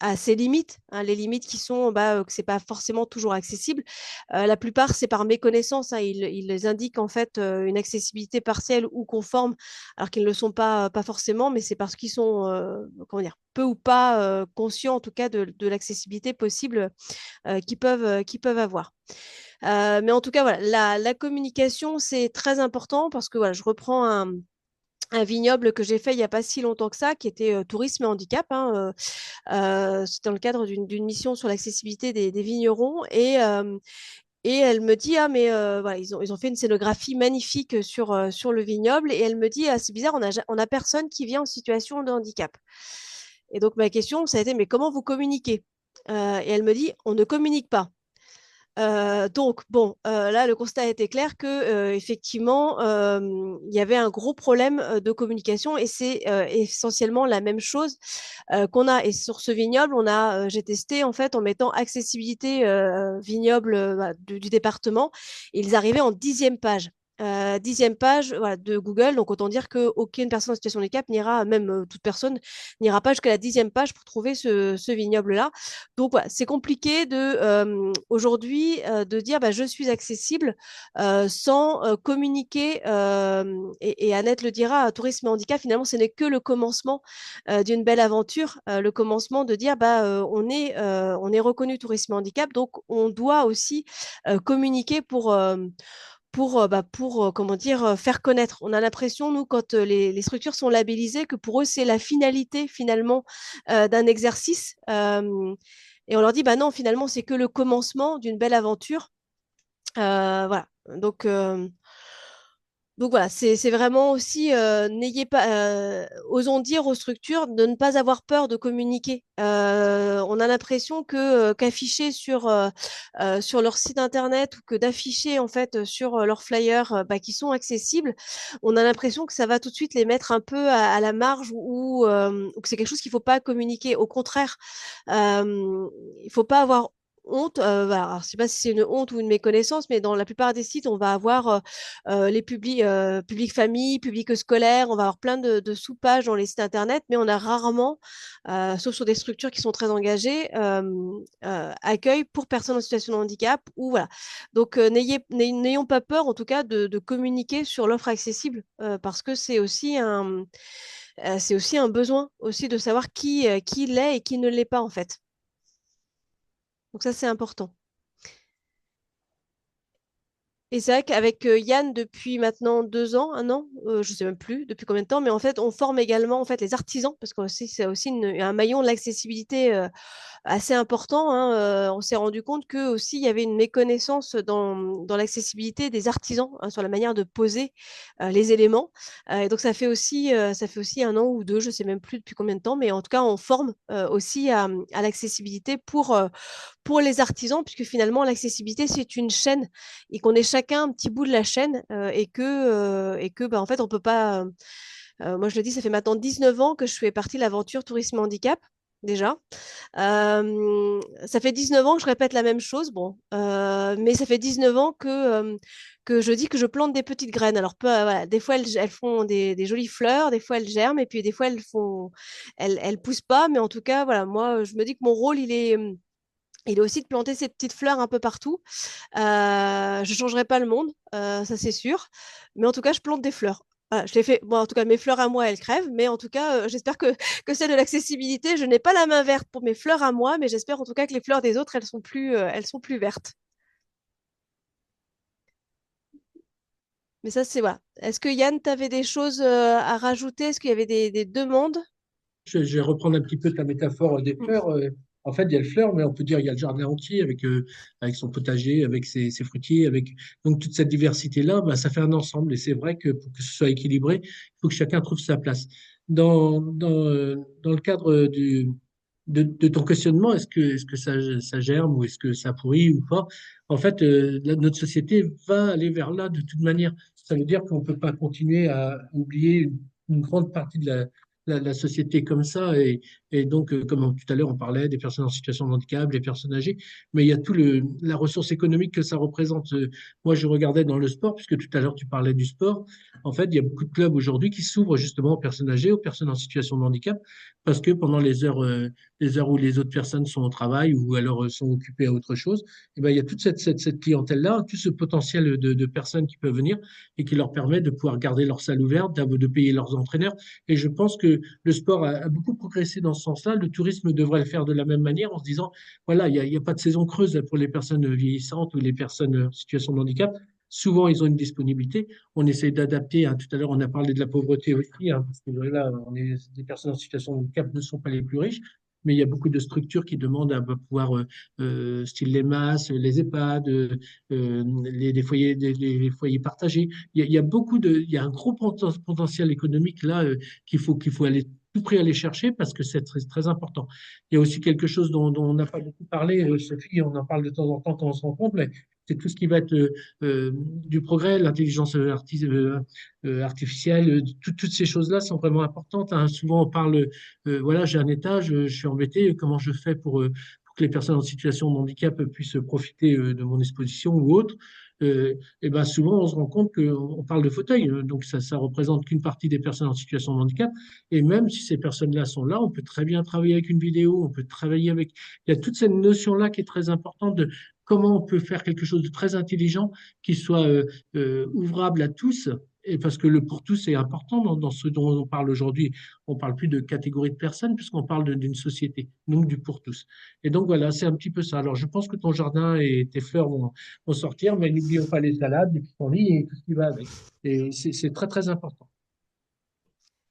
a ses limites, hein, les limites qui sont que c'est pas forcément toujours accessible. La plupart, c'est par méconnaissance. Hein, ils indiquent en fait une accessibilité partielle ou conforme, alors qu'ils ne le sont pas forcément, mais c'est parce qu'ils sont comment dire, peu ou pas conscients, en tout cas, de l'accessibilité possible qu'ils peuvent avoir. Mais en tout cas, voilà, la communication, c'est très important parce que voilà, je reprends un vignoble que j'ai fait il n'y a pas si longtemps que ça, qui était tourisme et handicap. Hein, c'est dans le cadre d'une mission sur l'accessibilité des vignerons. Et elle me dit, ah, mais voilà, ils ont fait une scénographie magnifique sur le vignoble. Et elle me dit, ah, c'est bizarre, on a personne qui vient en situation de handicap. Et donc, ma question, ça a été, mais comment vous communiquez Et elle me dit, on ne communique pas. Donc, bon, là, le constat était clair que effectivement, il y avait un gros problème de communication et c'est essentiellement la même chose qu'on a. Et sur ce vignoble, j'ai testé en fait en mettant accessibilité vignoble du département. Et ils arrivaient en 10e page. 10e page voilà, de Google, donc autant dire qu'aucune personne en situation de handicap n'ira, même toute personne n'ira pas jusqu'à la 10e page pour trouver ce vignoble-là. Donc voilà, c'est compliqué aujourd'hui de dire bah, je suis accessible sans communiquer et Annette le dira, tourisme et handicap finalement ce n'est que le commencement d'une belle aventure, le commencement de dire bah on est reconnu tourisme et handicap donc on doit aussi communiquer pour comment dire, faire connaître. On a l'impression, nous, quand les structures sont labellisées, que pour eux, c'est la finalité, finalement, d'un exercice. Et on leur dit, bah non, finalement, c'est que le commencement d'une belle aventure. Voilà. Donc voilà, c'est vraiment aussi, n'ayez pas, osons dire aux structures de ne pas avoir peur de communiquer. On a l'impression que qu'afficher sur leur site internet ou que d'afficher en fait sur leurs flyers qui sont accessibles, on a l'impression que ça va tout de suite les mettre un peu à la marge ou que c'est quelque chose qu'il ne faut pas communiquer. Au contraire, il ne faut pas avoir honte. Voilà. Alors, je ne sais pas si c'est une honte ou une méconnaissance, mais dans la plupart des sites, on va avoir les publics famille, publics scolaires, on va avoir plein de sous-pages dans les sites internet, mais on a rarement, sauf sur des structures qui sont très engagées, accueil pour personnes en situation de handicap ou voilà. Donc n'ayons pas peur en tout cas de communiquer sur l'offre accessible parce que c'est aussi un besoin aussi de savoir qui l'est et qui ne l'est pas en fait. Donc ça c'est important. Et c'est vrai qu'avec Yann, depuis maintenant 2 ans, un an, je ne sais même plus depuis combien de temps, mais en fait, on forme également en fait les artisans, parce que c'est aussi un maillon de l'accessibilité assez important. Hein. On s'est rendu compte que aussi il y avait une méconnaissance dans l'accessibilité des artisans hein, sur la manière de poser les éléments. Et donc ça fait aussi un an ou deux, je ne sais même plus depuis combien de temps, mais en tout cas, on forme aussi à l'accessibilité pour les artisans, puisque finalement, l'accessibilité, c'est une chaîne et qu'on est chacun un petit bout de la chaîne et que bah, en fait, on peut pas. Moi, je le dis, ça fait maintenant 19 ans que je fais partie de l'aventure tourisme handicap, déjà. Ça fait 19 ans que je répète la même chose, bon, mais ça fait 19 ans que je dis que je plante des petites graines. Alors, voilà, des fois, elles font des jolies fleurs, des fois, elles germent, et puis des fois, elles poussent pas. Mais en tout cas, voilà, moi, je me dis que mon rôle, il est aussi de planter ces petites fleurs un peu partout. Je ne changerai pas le monde, ça c'est sûr. Mais en tout cas, je plante des fleurs. Voilà, je l'ai fait. Bon, en tout cas, mes fleurs à moi, elles crèvent. Mais en tout cas, j'espère que celle de l'accessibilité, je n'ai pas la main verte pour mes fleurs à moi, mais j'espère en tout cas que les fleurs des autres, elles sont plus vertes. Mais ça, c'est voilà. Est-ce que Yann, tu avais des choses à rajouter? Est-ce qu'il y avait des demandes? Je vais reprendre un petit peu ta métaphore des Mm. fleurs. En fait, il y a le fleur, mais on peut dire il y a le jardin entier avec son potager, avec ses fruitiers, avec donc toute cette diversité-là, bah, ça fait un ensemble. Et c'est vrai que pour que ce soit équilibré, il faut que chacun trouve sa place. Dans le cadre de ton questionnement, est-ce que ça germe ou est-ce que ça pourrit ou pas? En fait, notre société va aller vers là de toute manière. Ça veut dire qu'on ne peut pas continuer à oublier une grande partie de la société comme ça. Et donc, comme tout à l'heure, on parlait des personnes en situation de handicap, des personnes âgées, mais il y a la ressource économique que ça représente. Moi, je regardais dans le sport, puisque tout à l'heure, tu parlais du sport. En fait, il y a beaucoup de clubs aujourd'hui qui s'ouvrent justement aux personnes âgées, aux personnes en situation de handicap, parce que pendant les heures où les autres personnes sont au travail ou alors sont occupées à autre chose, et ben, il y a toute cette clientèle-là, tout ce potentiel de personnes qui peuvent venir et qui leur permet de pouvoir garder leur salle ouverte, de payer leurs entraîneurs. Et je pense que le sport a beaucoup progressé dans ce sens-là. Le tourisme devrait le faire de la même manière en se disant, voilà, il y a pas de saison creuse pour les personnes vieillissantes ou les personnes en situation de handicap. Souvent, ils ont une disponibilité. On essaie d'adapter. Hein. Tout à l'heure, on a parlé de la pauvreté aussi, hein, parce que là, des personnes en situation de handicap ne sont pas les plus riches, mais il y a beaucoup de structures qui demandent à pouvoir, style les masses, les EHPAD, les foyers, les foyers partagés. Il y a il y a un gros potentiel économique là qu'il faut aller tout prix aller chercher parce que c'est très important. Il y a aussi quelque chose dont on n'a pas beaucoup parlé, Sophie, on en parle de temps en temps quand on se rencontre, mais c'est tout ce qui va être du progrès, l'intelligence artificielle, toutes ces choses-là sont vraiment importantes. Hein. Souvent, on parle, voilà, j'ai un étage, je suis embêté, comment je fais pour que les personnes en situation de handicap puissent profiter de mon exposition ou autre. Et ben souvent, on se rend compte qu'on parle de fauteuil, donc ça représente qu'une partie des personnes en situation de handicap. Et même si ces personnes-là sont là, on peut très bien travailler avec une vidéo, on peut travailler avec. Il y a toute cette notion-là qui est très importante de comment on peut faire quelque chose de très intelligent qui soit ouvrable à tous. Et parce que le pour tous est important dans ce dont on parle aujourd'hui. On parle plus de catégorie de personnes puisqu'on parle d'une société, donc du pour tous. Et donc voilà, c'est un petit peu ça. Alors je pense que ton jardin et tes fleurs vont sortir, mais n'oublions pas les salades, les pissenlits et tout ce qui va avec. Et c'est très très important.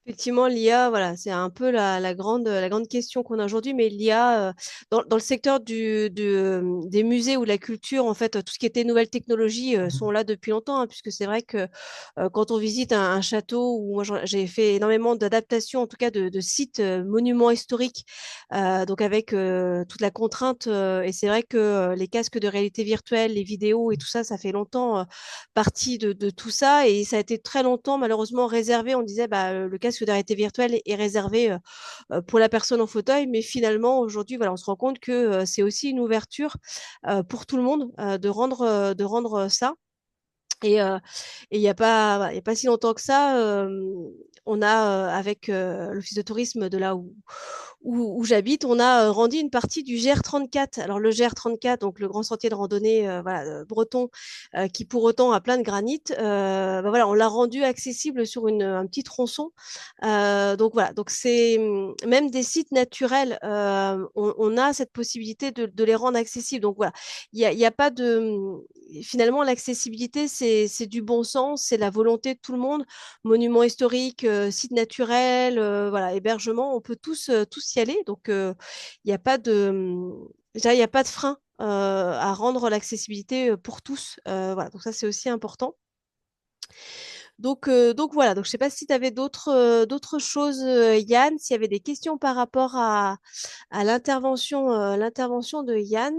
Effectivement, l'IA, voilà, c'est un peu la grande question qu'on a aujourd'hui, mais l'IA, dans le secteur des musées ou de la culture, en fait, tout ce qui était nouvelles technologies sont là depuis longtemps, hein, puisque c'est vrai que quand on visite un château, où moi j'ai fait énormément d'adaptations, en tout cas de sites, monuments historiques, donc avec toute la contrainte, et c'est vrai que les casques de réalité virtuelle, les vidéos et tout ça, ça fait longtemps partie de tout ça. Et ça a été très longtemps, malheureusement, réservé. On disait, bah, le casque de réalité virtuelle est réservé pour la personne en fauteuil. Mais finalement, aujourd'hui, voilà, on se rend compte que c'est aussi une ouverture pour tout le monde de rendre ça. Et il n'y a pas, voilà, il y a pas si longtemps que ça, on a, avec l'Office de tourisme de là où j'habite, on a rendu une partie du GR34. Alors le GR34, donc le grand sentier de randonnée voilà, breton, qui pour autant a plein de granit, bah voilà, on l'a rendu accessible sur un petit tronçon. Donc voilà, donc c'est même des sites naturels, on a cette possibilité de les rendre accessibles. Donc voilà, il y a pas de finalement, l'accessibilité, c'est du bon sens, c'est la volonté de tout le monde. Monuments historiques, sites naturels, voilà, hébergement, on peut tous y aller. Donc, il n'y a pas déjà, il y a pas de frein à rendre l'accessibilité pour tous. Voilà, donc ça, c'est aussi important. Donc voilà, donc je ne sais pas si tu avais d'autres choses, Yann, s'il y avait des questions par rapport à l'intervention de Yann.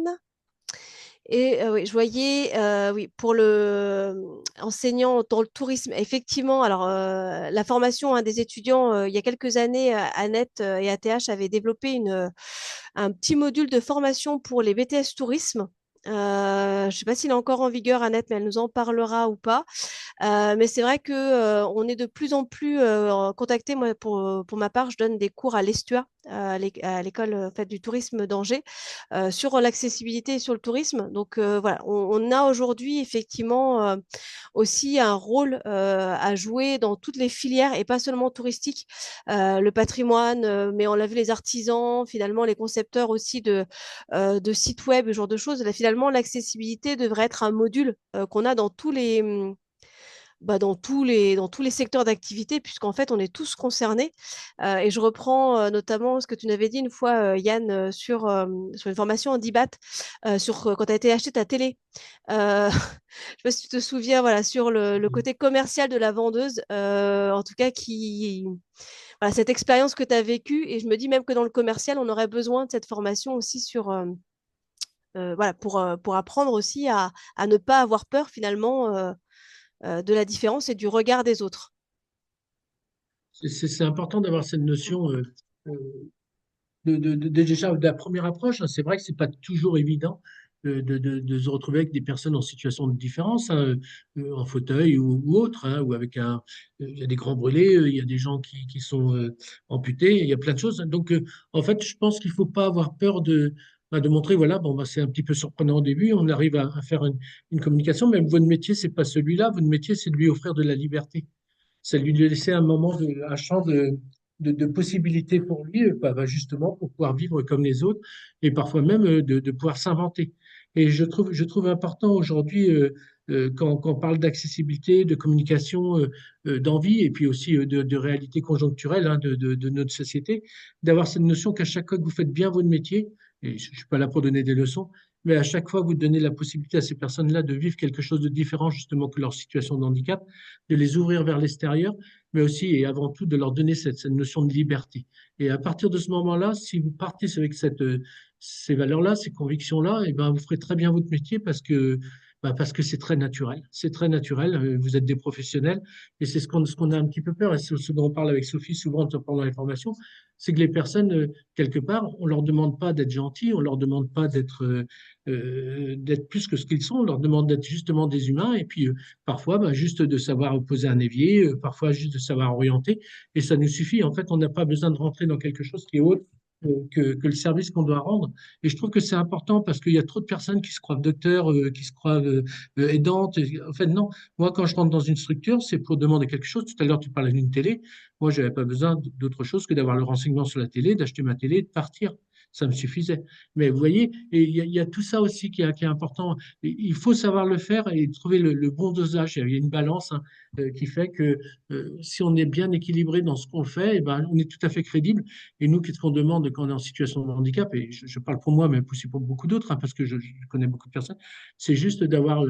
Et oui, je voyais, oui, pour le enseignant dans le tourisme, effectivement, alors la formation hein, des étudiants, il y a quelques années, Annette et ATH avaient développé un petit module de formation pour les BTS tourisme. Je ne sais pas s'il est encore en vigueur, Annette, mais elle nous en parlera ou pas. Mais c'est vrai que on est de plus en plus contacté. Moi, pour ma part, je donne des cours à l'Estua, à l'école en fait, du tourisme d'Angers, sur l'accessibilité et sur le tourisme. Donc voilà, on a aujourd'hui effectivement aussi un rôle à jouer dans toutes les filières et pas seulement touristique. Le patrimoine, mais on l'a vu, les artisans, finalement les concepteurs aussi de sites web, ce genre de choses. Là, finalement, l'accessibilité devrait être un module qu'on a dans tous les dans tous les secteurs d'activité, puisqu'en fait, on est tous concernés. Et je reprends notamment ce que tu m'avais dit une fois, Yann, sur une formation en DIBAT, quand tu as été acheter ta télé. Je sais pas si tu te souviens, voilà, sur le côté commercial de la vendeuse, en tout cas, voilà, cette expérience que tu as vécue. Et je me dis même que dans le commercial, on aurait besoin de cette formation aussi voilà, pour apprendre aussi à ne pas avoir peur finalement de la différence et du regard des autres. C'est important d'avoir cette notion euh, déjà de la première approche. Hein. C'est vrai que c'est pas toujours évident de se retrouver avec des personnes en situation de différence, hein, en fauteuil ou autre, hein, ou avec il y a des grands brûlés, il y a des gens qui sont amputés, il y a plein de choses. Donc, en fait, je pense qu'il faut pas avoir peur de montrer, voilà, bon, bah, c'est un petit peu surprenant au début, on arrive à faire une communication, mais votre métier, c'est pas celui-là, votre métier, c'est de lui offrir de la liberté. Ça lui laissait un moment, un champ de possibilités pour lui, bah, justement, pour pouvoir vivre comme les autres et parfois même de pouvoir s'inventer. Et je trouve important aujourd'hui, quand on parle d'accessibilité, de communication, d'envie et puis aussi de réalité conjoncturelle hein, de notre société, d'avoir cette notion qu'à chaque fois que vous faites bien votre métier, et je ne suis pas là pour donner des leçons, mais à chaque fois que vous donnez la possibilité à ces personnes-là de vivre quelque chose de différent justement que leur situation de handicap, de les ouvrir vers l'extérieur, mais aussi et avant tout de leur donner cette notion de liberté. Et à partir de ce moment-là, si vous partez avec ces valeurs-là, ces convictions-là, et ben, vous ferez très bien votre métier parce que c'est très naturel. C'est très naturel. Vous êtes des professionnels et c'est ce qu'on a un petit peu peur. Et c'est ce dont on parle avec Sophie souvent pendant les formations, c'est que les personnes, quelque part, on leur demande pas d'être gentils, on leur demande pas d'être plus que ce qu'ils sont, on leur demande d'être justement des humains et puis parfois, bah, juste de savoir poser un évier, parfois juste de savoir orienter, et ça nous suffit. En fait, on n'a pas besoin de rentrer dans quelque chose qui est autre que le service qu'on doit rendre. Et je trouve que c'est important parce qu'il y a trop de personnes qui se croient docteurs, qui se croient aidantes. En fait, non. Moi, quand je rentre dans une structure, c'est pour demander quelque chose. Tout à l'heure, tu parlais d'une télé. Moi, je n'avais pas besoin d'autre chose que d'avoir le renseignement sur la télé, d'acheter ma télé et de partir. Ça me suffisait. Mais vous voyez, et il y a tout ça aussi qui est important. Il faut savoir le faire et trouver le bon dosage. Il y a une balance hein, qui fait que si on est bien équilibré dans ce qu'on fait, eh ben, on est tout à fait crédible. Et nous, qu'est-ce qu'on demande quand on est en situation de handicap? Et je parle pour moi, mais aussi pour beaucoup d'autres, hein, parce que je connais beaucoup de personnes. C'est juste d'avoir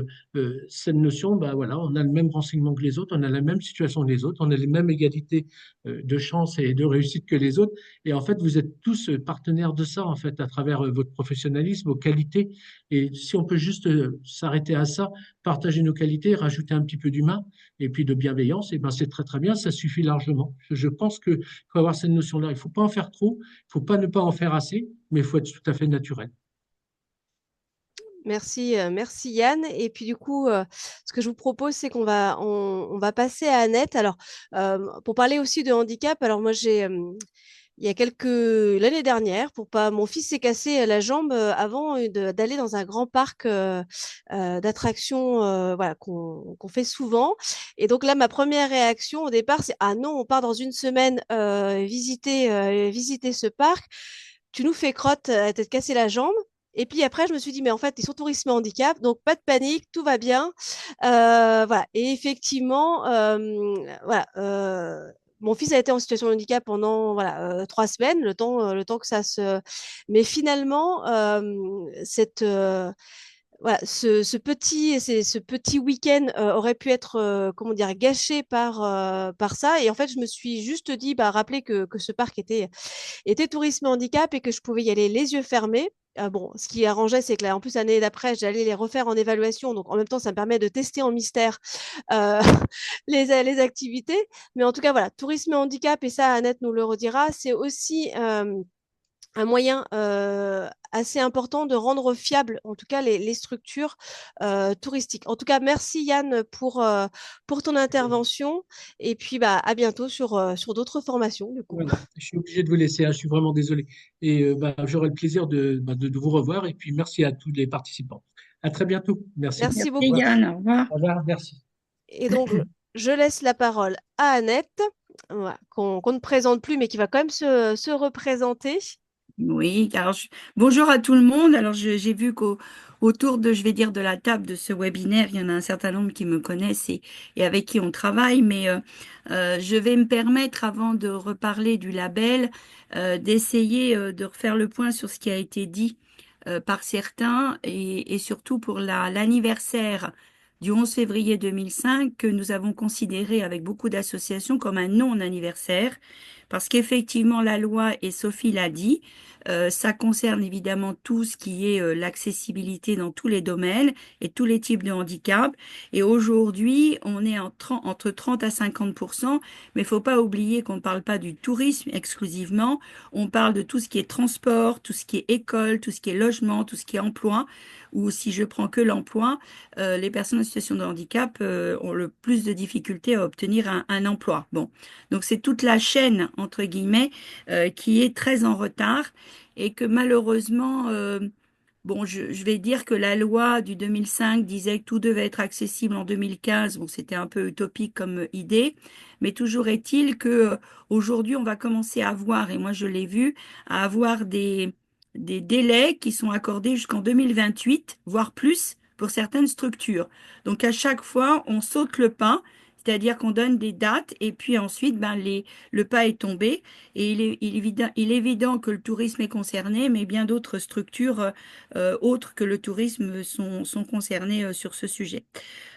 cette notion, bah, voilà, on a le même renseignement que les autres, on a la même situation que les autres, on a les mêmes égalités de chance et de réussite que les autres. Et en fait, vous êtes tous partenaires de ça, en fait, à travers votre professionnalisme, vos qualités. Et si on peut juste s'arrêter à ça, partager nos qualités, rajouter un petit peu d'humain et puis de bienveillance, et ben c'est très très bien, ça suffit largement. Je pense qu'il faut avoir cette notion-là. Il ne faut pas en faire trop, il ne faut pas ne pas en faire assez, mais il faut être tout à fait naturel. Merci, merci Yann. Et puis du coup, ce que je vous propose, c'est on va passer à Annette. Alors, pour parler aussi de handicap, alors moi il y a l'année dernière, mon fils s'est cassé la jambe avant d'aller dans un grand parc d'attractions, voilà, qu'on fait souvent. Et donc là, ma première réaction au départ, c'est ah non, on part dans une semaine visiter ce parc. Tu nous fais crotte, t'as cassé la jambe. Et puis après, je me suis dit, mais en fait, ils sont tourisme handicap, donc pas de panique, tout va bien. Voilà. Et effectivement, voilà, mon fils a été en situation de handicap pendant voilà 3 semaines, le temps que ça se. Mais finalement, voilà, ce petit week-end aurait pu être comment dire gâché par ça. Et en fait, je me suis juste dit, bah, rappeler que ce parc était tourisme handicap et que je pouvais y aller les yeux fermés. Bon, ce qui arrangeait, c'est que là, en plus, l'année d'après, j'allais les refaire en évaluation. Donc, en même temps, ça me permet de tester en mystère euh, les activités. Mais en tout cas, voilà, tourisme et handicap, et ça, Annette nous le redira, c'est aussi un moyen assez important de rendre fiables, en tout cas, les structures touristiques. En tout cas, merci Yann pour ton intervention. Et puis, bah, à bientôt sur d'autres formations, du coup. Voilà, je suis obligé de vous laisser, hein, je suis vraiment désolé. Et bah, j'aurai le plaisir de vous revoir. Et puis merci à tous les participants. À très bientôt. Merci. Merci Au Merci revoir. beaucoup. Yann, au revoir. Au revoir. Merci. Et donc, je laisse la parole à Annette, voilà, qu'on ne présente plus, mais qui va quand même se représenter. Oui, alors bonjour à tout le monde. Alors j'ai vu qu'autour de, je vais dire, de la table de ce webinaire, il y en a un certain nombre qui me connaissent et avec qui on travaille, mais je vais me permettre, avant de reparler du label, d'essayer de refaire le point sur ce qui a été dit par certains et surtout pour l'anniversaire du 11 février 2005 que nous avons considéré avec beaucoup d'associations comme un non-anniversaire, parce qu'effectivement la loi, et Sophie l'a dit, ça concerne évidemment tout ce qui est l'accessibilité dans tous les domaines et tous les types de handicap. Et aujourd'hui, on est entre 30 à 50%, mais il faut pas oublier qu'on ne parle pas du tourisme exclusivement. On parle de tout ce qui est transport, tout ce qui est école, tout ce qui est logement, tout ce qui est emploi. Ou si je prends que l'emploi, les personnes en situation de handicap ont le plus de difficultés à obtenir un emploi. Bon, donc c'est toute la chaîne entre guillemets qui est très en retard et que malheureusement, bon, je vais dire que la loi du 2005 disait que tout devait être accessible en 2015. Bon, c'était un peu utopique comme idée, mais toujours est-il que aujourd'hui, on va commencer à avoir, et moi je l'ai vu, à avoir des délais qui sont accordés jusqu'en 2028, voire plus pour certaines structures. Donc à chaque fois, on saute le pas. C'est-à-dire qu'on donne des dates et puis ensuite, ben, le pas est tombé. Et il est évident que le tourisme est concerné, mais bien d'autres structures autres que le tourisme sont concernées sur ce sujet.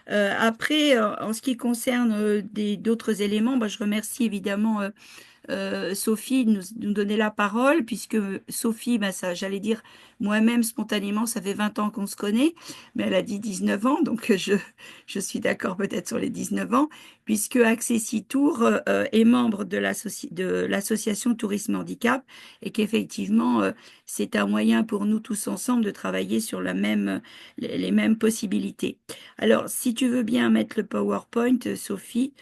Après, en ce qui concerne d'autres éléments, bah, je remercie évidemment Sophie de nous donner la parole, puisque Sophie, ben ça, j'allais dire moi-même spontanément, ça fait 20 ans qu'on se connaît, mais elle a dit 19 ans, donc je suis d'accord peut-être sur les 19 ans, puisque Accessitour est membre de l'association Tourisme Handicap, et qu'effectivement, c'est un moyen pour nous tous ensemble de travailler sur les mêmes possibilités. Alors, si tu veux bien mettre le PowerPoint, Sophie,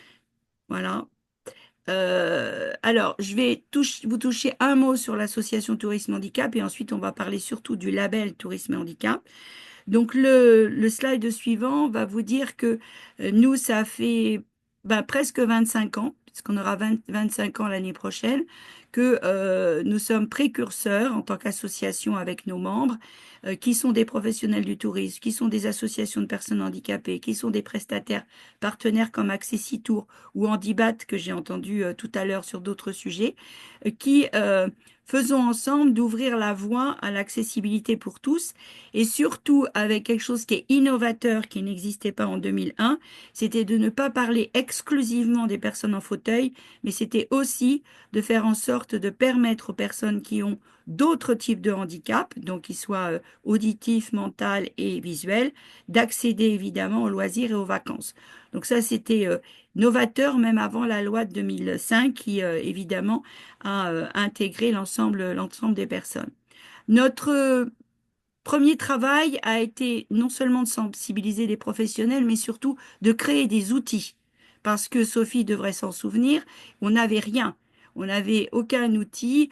voilà. Alors, je vais vous toucher un mot sur l'association Tourisme Handicap et ensuite on va parler surtout du label Tourisme Handicap. Donc, le slide suivant va vous dire que nous, ça fait ben, presque 25 ans, puisqu'on aura 25 ans l'année prochaine, que nous sommes précurseurs en tant qu'association avec nos membres, qui sont des professionnels du tourisme, qui sont des associations de personnes handicapées, qui sont des prestataires partenaires comme Accessitour ou Handibat, que j'ai entendu tout à l'heure sur d'autres sujets, qui faisons ensemble d'ouvrir la voie à l'accessibilité pour tous et surtout avec quelque chose qui est innovateur, qui n'existait pas en 2001, c'était de ne pas parler exclusivement des personnes en fauteuil, mais c'était aussi de faire en sorte de permettre aux personnes qui ont d'autres types de handicap, donc qu'ils soient auditifs, mental et visuels, d'accéder évidemment aux loisirs et aux vacances. Donc ça, c'était novateur même avant la loi de 2005 qui évidemment a intégré l'ensemble des personnes. Notre premier travail a été non seulement de sensibiliser les professionnels, mais surtout de créer des outils. Parce que Sophie devrait s'en souvenir, on n'avait rien. On n'avait aucun outil,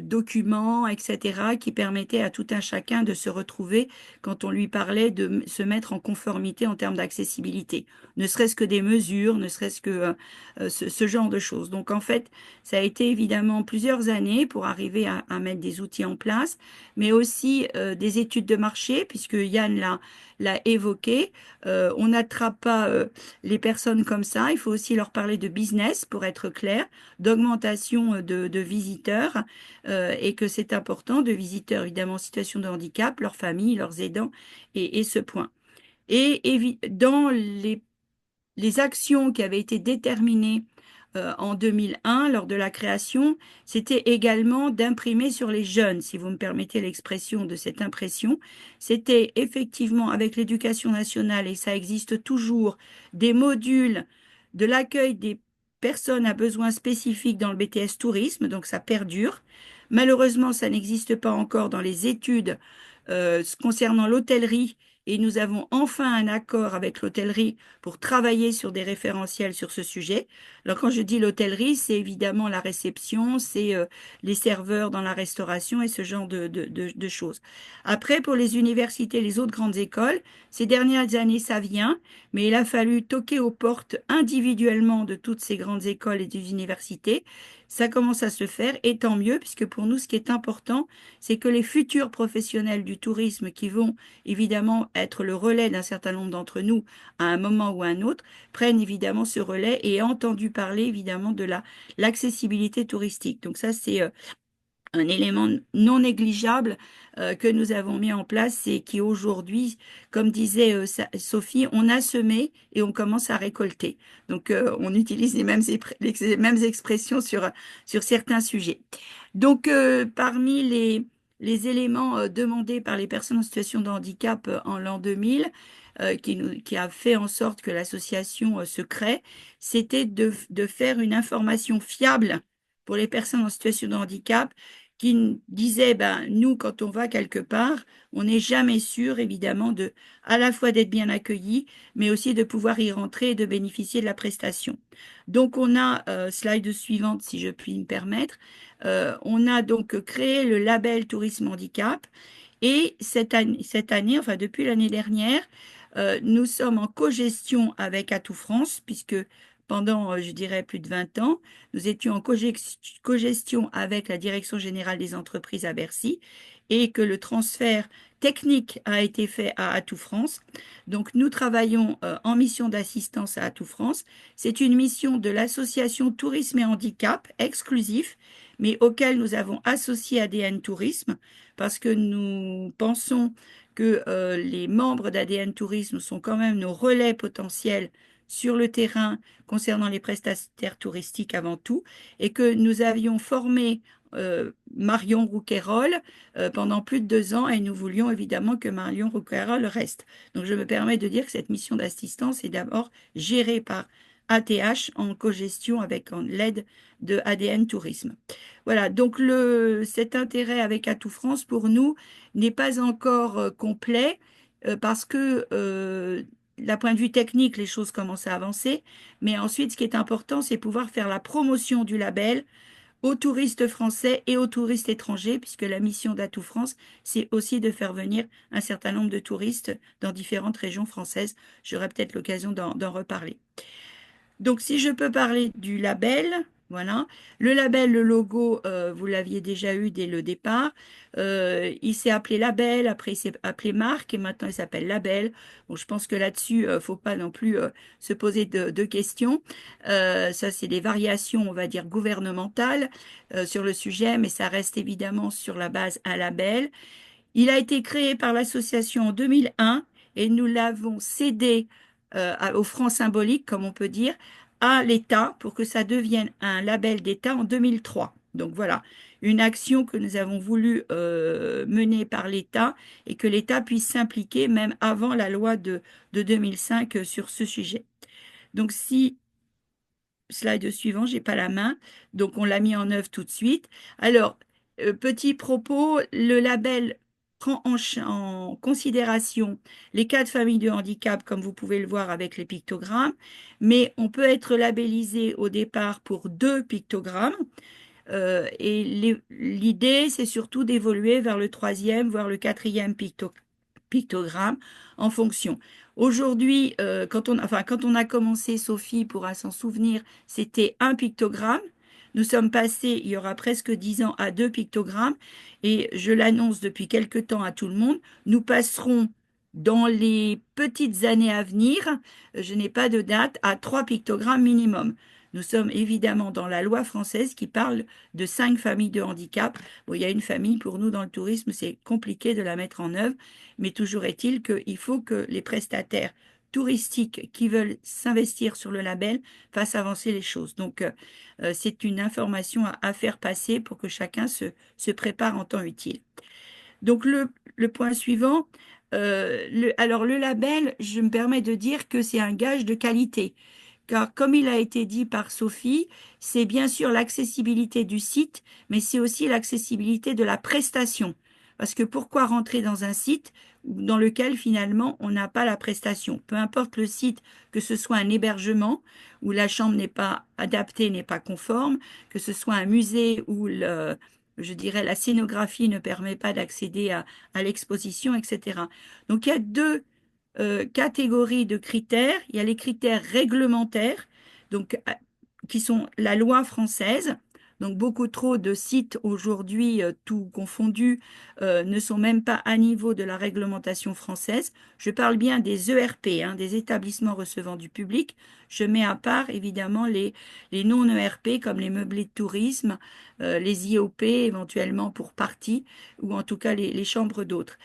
document, etc., qui permettait à tout un chacun de se retrouver quand on lui parlait de se mettre en conformité en termes d'accessibilité. Ne serait-ce que des mesures, ne serait-ce que ce genre de choses. Donc en fait, ça a été évidemment plusieurs années pour arriver à mettre des outils en place, mais aussi des études de marché, puisque Yann l'a évoqué. On n'attrape pas les personnes comme ça. Il faut aussi leur parler de business, pour être clair, d'augmentation de visiteurs, et que c'est important, de visiteurs évidemment en situation de handicap, leurs familles, leurs aidants, et ce point. Et dans les actions qui avaient été déterminées en 2001, lors de la création, c'était également d'imprimer sur les jeunes, si vous me permettez l'expression de cette impression. C'était effectivement avec l'éducation nationale, et ça existe toujours, des modules de l'accueil des personnes à besoins spécifiques dans le BTS tourisme, donc ça perdure. Malheureusement, ça n'existe pas encore dans les études concernant l'hôtellerie, et nous avons enfin un accord avec l'hôtellerie pour travailler sur des référentiels sur ce sujet. Alors quand je dis l'hôtellerie, c'est évidemment la réception, c'est les serveurs dans la restauration et ce genre de choses. Après, pour les universités, les autres grandes écoles, ces dernières années, ça vient, mais il a fallu toquer aux portes individuellement de toutes ces grandes écoles et des universités. Ça commence à se faire, et tant mieux, puisque pour nous, ce qui est important, c'est que les futurs professionnels du tourisme qui vont évidemment être le relais d'un certain nombre d'entre nous à un moment ou à un autre, prennent évidemment ce relais et aient entendu parler évidemment de l'accessibilité touristique. Donc ça, c'est un élément non négligeable que nous avons mis en place et qui aujourd'hui, comme disait Sophie, on a semé et on commence à récolter. Donc on utilise les mêmes expressions sur certains sujets. Donc parmi les éléments demandés par les personnes en situation de handicap en l'an 2000, qui a fait en sorte que l'association se crée, c'était de faire une information fiable pour les personnes en situation de handicap qui disait, ben, nous, quand on va quelque part, on n'est jamais sûr, évidemment, à la fois d'être bien accueilli, mais aussi de pouvoir y rentrer et de bénéficier de la prestation. Donc, on a, slide suivante, si je puis me permettre, on a donc créé le label Tourisme Handicap. Et cette année, enfin depuis l'année dernière, nous sommes en cogestion avec Atout France, puisque pendant, je dirais, plus de 20 ans, nous étions en cogestion avec la Direction générale des entreprises à Bercy, et que le transfert technique a été fait à Atout France. Donc nous travaillons en mission d'assistance à Atout France. C'est une mission de l'association Tourisme et Handicap exclusif, mais auquel nous avons associé ADN Tourisme, parce que nous pensons que les membres d'ADN Tourisme sont quand même nos relais potentiels sur le terrain concernant les prestataires touristiques avant tout, et que nous avions formé Marion Rouquayrol pendant plus de 2 ans, et nous voulions évidemment que Marion Rouquayrol reste. Donc je me permets de dire que cette mission d'assistance est d'abord gérée par ATH en cogestion avec l'aide de ADN Tourisme. Voilà, donc cet intérêt avec Atout France, pour nous, n'est pas encore complet parce que, d'un point de vue technique, les choses commencent à avancer. Mais ensuite, ce qui est important, c'est pouvoir faire la promotion du label aux touristes français et aux touristes étrangers, puisque la mission d'Atout France, c'est aussi de faire venir un certain nombre de touristes dans différentes régions françaises. J'aurai peut-être l'occasion d'en reparler. Donc, si je peux parler du label, voilà. Le label, le logo, vous l'aviez déjà eu dès le départ. Il s'est appelé label, après il s'est appelé marque, et maintenant il s'appelle label. Bon, je pense que là-dessus, faut pas non plus se poser de questions. Ça, c'est des variations, on va dire, gouvernementales sur le sujet, mais ça reste évidemment sur la base un label. Il a été créé par l'association en 2001 et nous l'avons cédé au franc symbolique, comme on peut dire, à l'État pour que ça devienne un label d'État en 2003. Donc voilà, une action que nous avons voulu mener par l'État, et que l'État puisse s'impliquer même avant la loi de 2005 sur ce sujet. Donc si slide suivant, j'ai pas la main, donc on l'a mis en œuvre tout de suite. Alors, petit propos, le label prend en considération les cas de famille de handicap, comme vous pouvez le voir avec les pictogrammes, mais on peut être labellisé au départ pour 2 pictogrammes. Et l'idée, c'est surtout d'évoluer vers le 3e, voire le 4e pictogramme en fonction. Aujourd'hui, quand on a commencé, Sophie pourra s'en souvenir, c'était 1 pictogramme. Nous sommes passés, il y aura presque 10 ans, à 2 pictogrammes. Et je l'annonce depuis quelque temps à tout le monde, nous passerons dans les petites années à venir, je n'ai pas de date, à 3 pictogrammes minimum. Nous sommes évidemment dans la loi française qui parle de 5 familles de handicap. Bon, il y a une famille, pour nous, dans le tourisme, c'est compliqué de la mettre en œuvre, mais toujours est-il qu'il faut que les prestataires touristiques qui veulent s'investir sur le label fassent avancer les choses. Donc, c'est une information à faire passer pour que chacun se prépare en temps utile. Donc, le point suivant, alors le label, je me permets de dire que c'est un gage de qualité. Car comme il a été dit par Sophie, c'est bien sûr l'accessibilité du site, mais c'est aussi l'accessibilité de la prestation. Parce que pourquoi rentrer dans un site dans lequel finalement on n'a pas la prestation? Peu importe le site, que ce soit un hébergement où la chambre n'est pas adaptée, n'est pas conforme, que ce soit un musée où je dirais, la scénographie ne permet pas d'accéder à l'exposition, etc. Donc il y a deux catégories de critères. Il y a les critères réglementaires, donc, qui sont la loi française. Donc beaucoup trop de sites aujourd'hui, tout confondu, ne sont même pas à niveau de la réglementation française. Je parle bien des ERP, hein, des établissements recevant du public. Je mets à part évidemment les non-ERP comme les meublés de tourisme, les IOP éventuellement pour partie, ou en tout cas les chambres d'hôtes.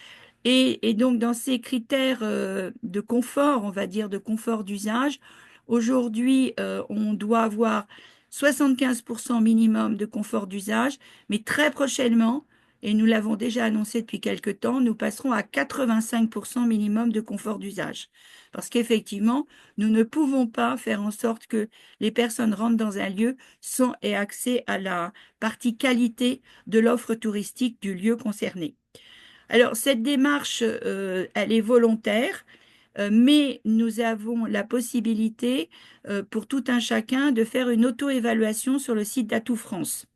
Et donc, dans ces critères de confort, on va dire de confort d'usage, aujourd'hui, on doit avoir 75% minimum de confort d'usage, mais très prochainement, et nous l'avons déjà annoncé depuis quelque temps, nous passerons à 85% minimum de confort d'usage. Parce qu'effectivement, nous ne pouvons pas faire en sorte que les personnes rentrent dans un lieu sans aient accès à la partie qualité de l'offre touristique du lieu concerné. Alors, cette démarche, elle est volontaire, mais nous avons la possibilité, pour tout un chacun, de faire une auto-évaluation sur le site d'Atout France.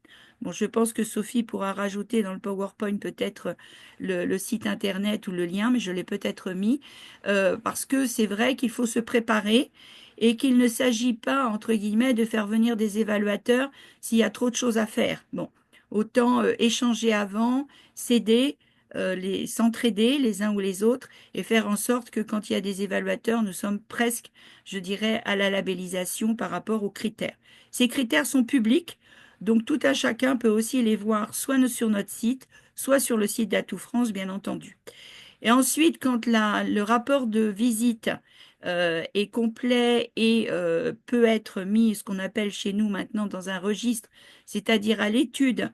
Bon, je pense que Sophie pourra rajouter dans le PowerPoint peut-être le site internet ou le lien, mais je l'ai peut-être mis, parce que c'est vrai qu'il faut se préparer et qu'il ne s'agit pas, entre guillemets, de faire venir des évaluateurs s'il y a trop de choses à faire. Bon, autant échanger avant, s'aider s'entraider les uns ou les autres et faire en sorte que quand il y a des évaluateurs, nous sommes presque, je dirais, à la labellisation par rapport aux critères. Ces critères sont publics, donc tout un chacun peut aussi les voir soit sur notre site, soit sur le site d'Atout France, bien entendu. Et ensuite, quand le rapport de visite est complet et peut être mis, ce qu'on appelle chez nous maintenant dans un registre, c'est-à-dire à l'étude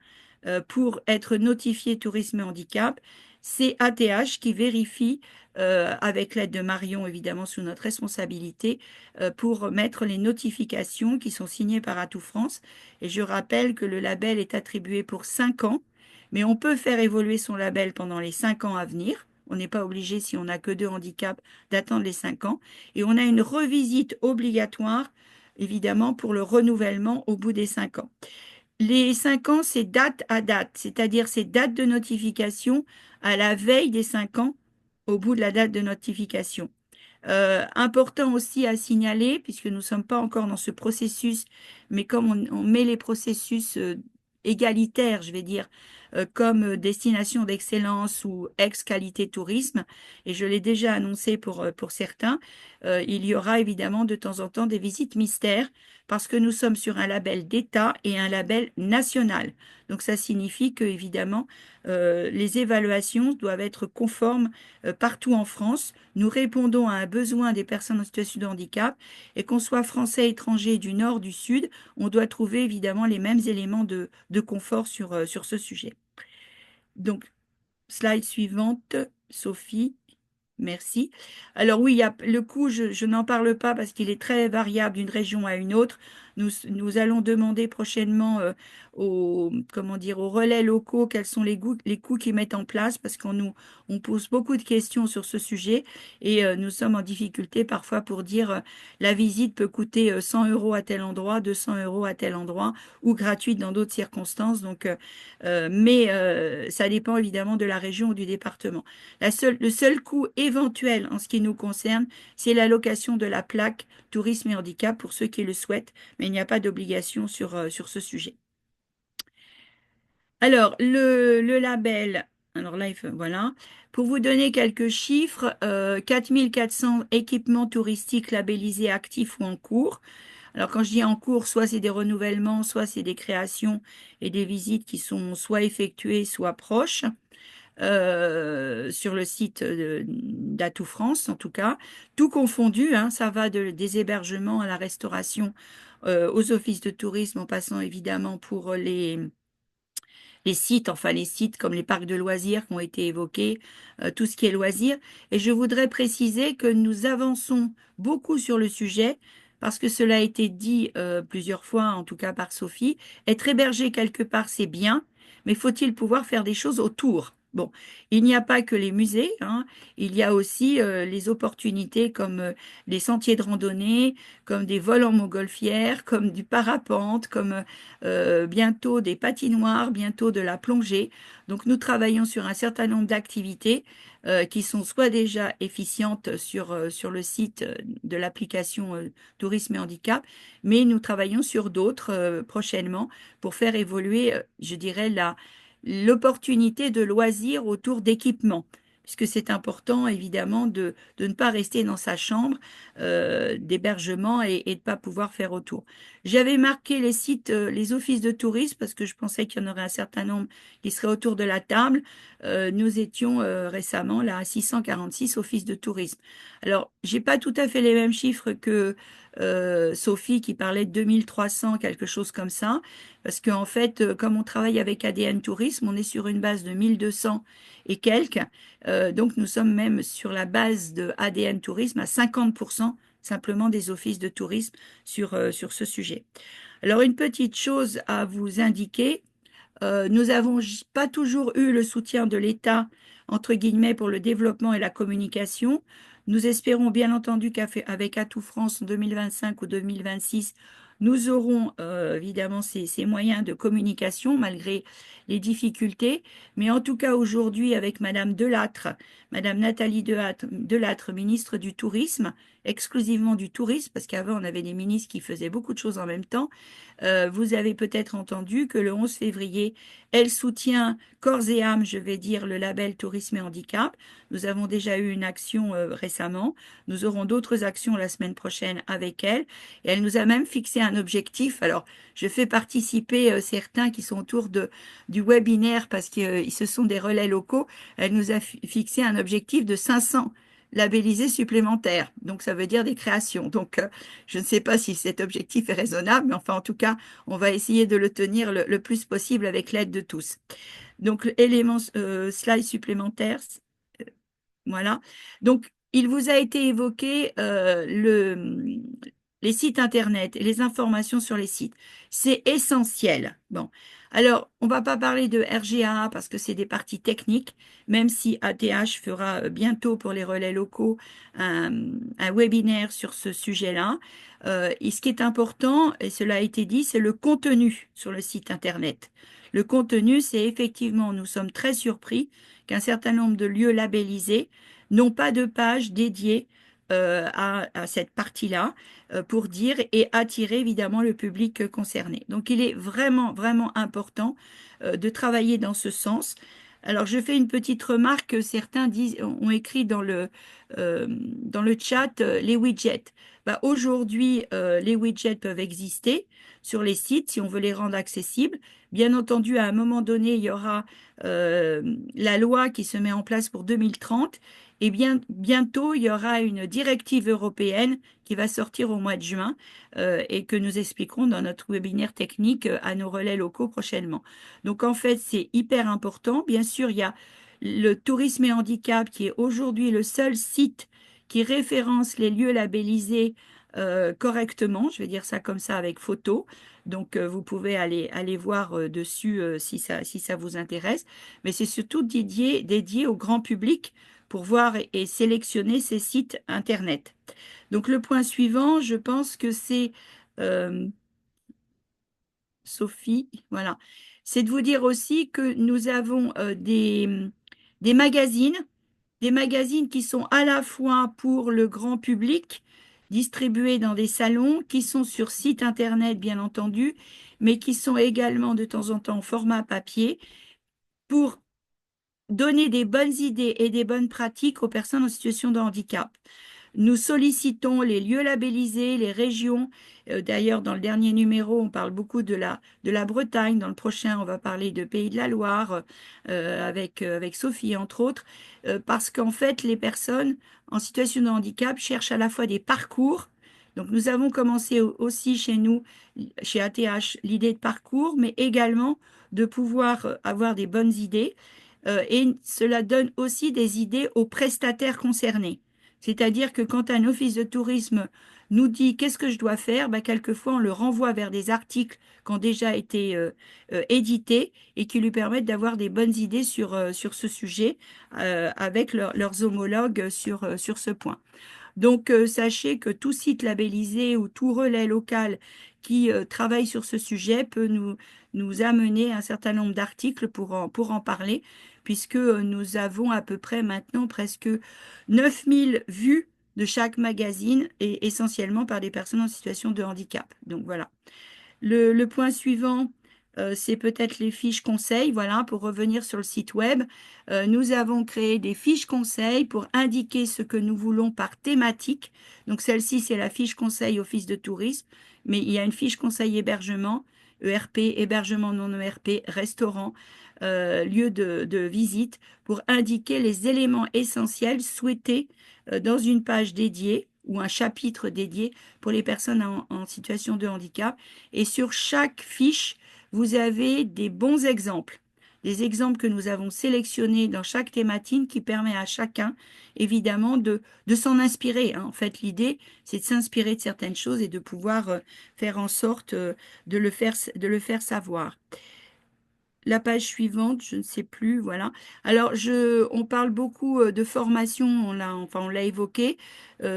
pour être notifié tourisme et handicap, c'est ATH qui vérifie, avec l'aide de Marion, évidemment, sous notre responsabilité, pour mettre les notifications qui sont signées par Atout France. Et je rappelle que le label est attribué pour 5 ans, mais on peut faire évoluer son label pendant les 5 ans à venir. On n'est pas obligé, si on n'a que 2 handicaps, d'attendre les 5 ans. Et on a une revisite obligatoire, évidemment, pour le renouvellement au bout des 5 ans. Les 5 ans, c'est date à date, c'est-à-dire c'est date de notification à la veille des 5 ans, au bout de la date de notification. Important aussi à signaler, puisque nous ne sommes pas encore dans ce processus, mais comme on met les processus égalitaires, je vais dire, comme destination d'excellence ou ex-qualité tourisme, et je l'ai déjà annoncé pour certains, il y aura évidemment de temps en temps des visites mystères, parce que nous sommes sur un label d'État et un label national. Donc ça signifie que, évidemment, les évaluations doivent être conformes partout en France. Nous répondons à un besoin des personnes en situation de handicap et qu'on soit français, étranger, du nord, du sud, on doit trouver évidemment les mêmes éléments de confort sur ce sujet. Donc, slide suivante, Sophie. Merci. Alors oui, il y a le coût, je n'en parle pas parce qu'il est très variable d'une région à une autre. Nous allons demander prochainement comment dire, aux relais locaux quels sont les coûts qu'ils mettent en place parce on pose beaucoup de questions sur ce sujet et nous sommes en difficulté parfois pour dire la visite peut coûter 100 euros à tel endroit, 200 euros à tel endroit ou gratuite dans d'autres circonstances. Donc, mais ça dépend évidemment de la région ou du département. Le seul coût éventuel en ce qui nous concerne, c'est l'allocation de la plaque tourisme et handicap pour ceux qui le souhaitent, mais il n'y a pas d'obligation sur ce sujet. Alors, le label, alors là, voilà. Pour vous donner quelques chiffres, 4400 équipements touristiques labellisés actifs ou en cours. Alors, quand je dis en cours, soit c'est des renouvellements, soit c'est des créations et des visites qui sont soit effectuées, soit proches. sur le site d'Atout France, en tout cas, tout confondu, hein, ça va des hébergements à la restauration, aux offices de tourisme, en passant évidemment pour les sites, enfin les sites comme les parcs de loisirs qui ont été évoqués, tout ce qui est loisirs. Et je voudrais préciser que nous avançons beaucoup sur le sujet, parce que cela a été dit plusieurs fois, en tout cas par Sophie. Être hébergé quelque part, c'est bien, mais faut-il pouvoir faire des choses autour? Bon, il n'y a pas que les musées, hein, il y a aussi les opportunités comme les sentiers de randonnée, comme des vols en montgolfière, comme du parapente, comme bientôt des patinoires, bientôt de la plongée. Donc nous travaillons sur un certain nombre d'activités qui sont soit déjà efficientes sur le site de l'application Tourisme et Handicap, mais nous travaillons sur d'autres prochainement pour faire évoluer, je dirais, l'opportunité de loisirs autour d'équipements. Puisque c'est important, évidemment, de ne pas rester dans sa chambre d'hébergement et de ne pas pouvoir faire autour. J'avais marqué les sites, les offices de tourisme, parce que je pensais qu'il y en aurait un certain nombre qui seraient autour de la table. Nous étions récemment là à 646 offices de tourisme. Alors, j'ai pas tout à fait les mêmes chiffres que Sophie qui parlait de 2300, quelque chose comme ça, parce qu'en fait, comme on travaille avec ADN Tourisme, on est sur une base de 1200 et quelques. Donc, nous sommes même sur la base de ADN Tourisme à 50% simplement des offices de tourisme sur ce sujet. Alors, une petite chose à vous indiquer, nous n'avons pas toujours eu le soutien de l'État, entre guillemets, pour le développement et la communication. Nous espérons bien entendu qu'avec Atout France en 2025 ou 2026, nous aurons évidemment ces moyens de communication malgré les difficultés. Mais en tout cas, aujourd'hui, avec Madame Delattre, Madame Nathalie Delattre, ministre du Tourisme, exclusivement du tourisme, parce qu'avant, on avait des ministres qui faisaient beaucoup de choses en même temps. Vous avez peut-être entendu que le 11 février, elle soutient corps et âme, je vais dire, le label Tourisme et Handicap. Nous avons déjà eu une action récemment. Nous aurons d'autres actions la semaine prochaine avec elle. Et elle nous a même fixé un objectif. Alors, je fais participer certains qui sont autour du webinaire parce que ce sont des relais locaux. Elle nous a fixé un objectif de 500 labellisés supplémentaires. Donc, ça veut dire des créations. Donc, je ne sais pas si cet objectif est raisonnable, mais enfin, en tout cas, on va essayer de le tenir le plus possible avec l'aide de tous. Donc, élément slide supplémentaire. Voilà. Donc, il vous a été évoqué les sites Internet et les informations sur les sites. C'est essentiel. Bon. Alors, on va pas parler de RGA parce que c'est des parties techniques, même si ATH fera bientôt pour les relais locaux un webinaire sur ce sujet-là. Et ce qui est important, et cela a été dit, c'est le contenu sur le site Internet. Le contenu, c'est effectivement, nous sommes très surpris qu'un certain nombre de lieux labellisés n'ont pas de page dédiée à cette partie-là pour dire et attirer évidemment le public concerné. Donc il est vraiment, vraiment important de travailler dans ce sens. Alors je fais une petite remarque, certains ont écrit dans le chat les widgets. Bah, aujourd'hui, les widgets peuvent exister sur les sites si on veut les rendre accessibles. Bien entendu, à un moment donné, il y aura la loi qui se met en place pour 2030 et bientôt, il y aura une directive européenne qui va sortir au mois de juin et que nous expliquerons dans notre webinaire technique à nos relais locaux prochainement. Donc, en fait, c'est hyper important. Bien sûr, il y a le Tourisme et Handicap qui est aujourd'hui le seul site qui référence les lieux labellisés correctement. Je vais dire ça comme ça avec photo. Donc, vous pouvez aller voir dessus si ça vous intéresse. Mais c'est surtout dédié au grand public pour voir et sélectionner ces sites Internet. Donc, le point suivant, je pense que c'est euh, Sophie, voilà. C'est de vous dire aussi que nous avons des magazines qui sont à la fois pour le grand public, distribués dans des salons, qui sont sur site Internet, bien entendu, mais qui sont également de temps en temps en format papier pour donner des bonnes idées et des bonnes pratiques aux personnes en situation de handicap. Nous sollicitons les lieux labellisés, les régions. D'ailleurs, dans le dernier numéro, on parle beaucoup de la Bretagne. Dans le prochain, on va parler de Pays de la Loire avec Sophie, entre autres, parce qu'en fait, les personnes en situation de handicap cherchent à la fois des parcours. Donc, nous avons commencé aussi chez nous, chez ATH, l'idée de parcours, mais également de pouvoir avoir des bonnes idées. Et cela donne aussi des idées aux prestataires concernés. C'est-à-dire que quand un office de tourisme nous dit qu'est-ce que je dois faire, bah, quelquefois on le renvoie vers des articles qui ont déjà été édités et qui lui permettent d'avoir des bonnes idées sur ce sujet avec leurs homologues sur ce point. Donc, sachez que tout site labellisé ou tout relais local qui travaille sur ce sujet peut nous amener un certain nombre d'articles pour en parler, puisque nous avons à peu près maintenant presque 9000 vues de chaque magazine et essentiellement par des personnes en situation de handicap. Donc voilà. Le point suivant, c'est peut-être les fiches conseils. Voilà, pour revenir sur le site web, nous avons créé des fiches conseils pour indiquer ce que nous voulons par thématique. Donc celle-ci, c'est la fiche conseil Office de tourisme, mais il y a une fiche conseil hébergement, ERP, hébergement non ERP, restaurant, lieu de visite, pour indiquer les éléments essentiels souhaités dans une page dédiée ou un chapitre dédié pour les personnes en situation de handicap. Et sur chaque fiche, vous avez des bons exemples, des exemples que nous avons sélectionnés dans chaque thématique qui permet à chacun, évidemment, de s'en inspirer, hein. En fait, l'idée, c'est de s'inspirer de certaines choses et de pouvoir faire en sorte de le faire savoir. La page suivante, je ne sais plus, voilà. Alors, on parle beaucoup de formation, on l'a évoqué.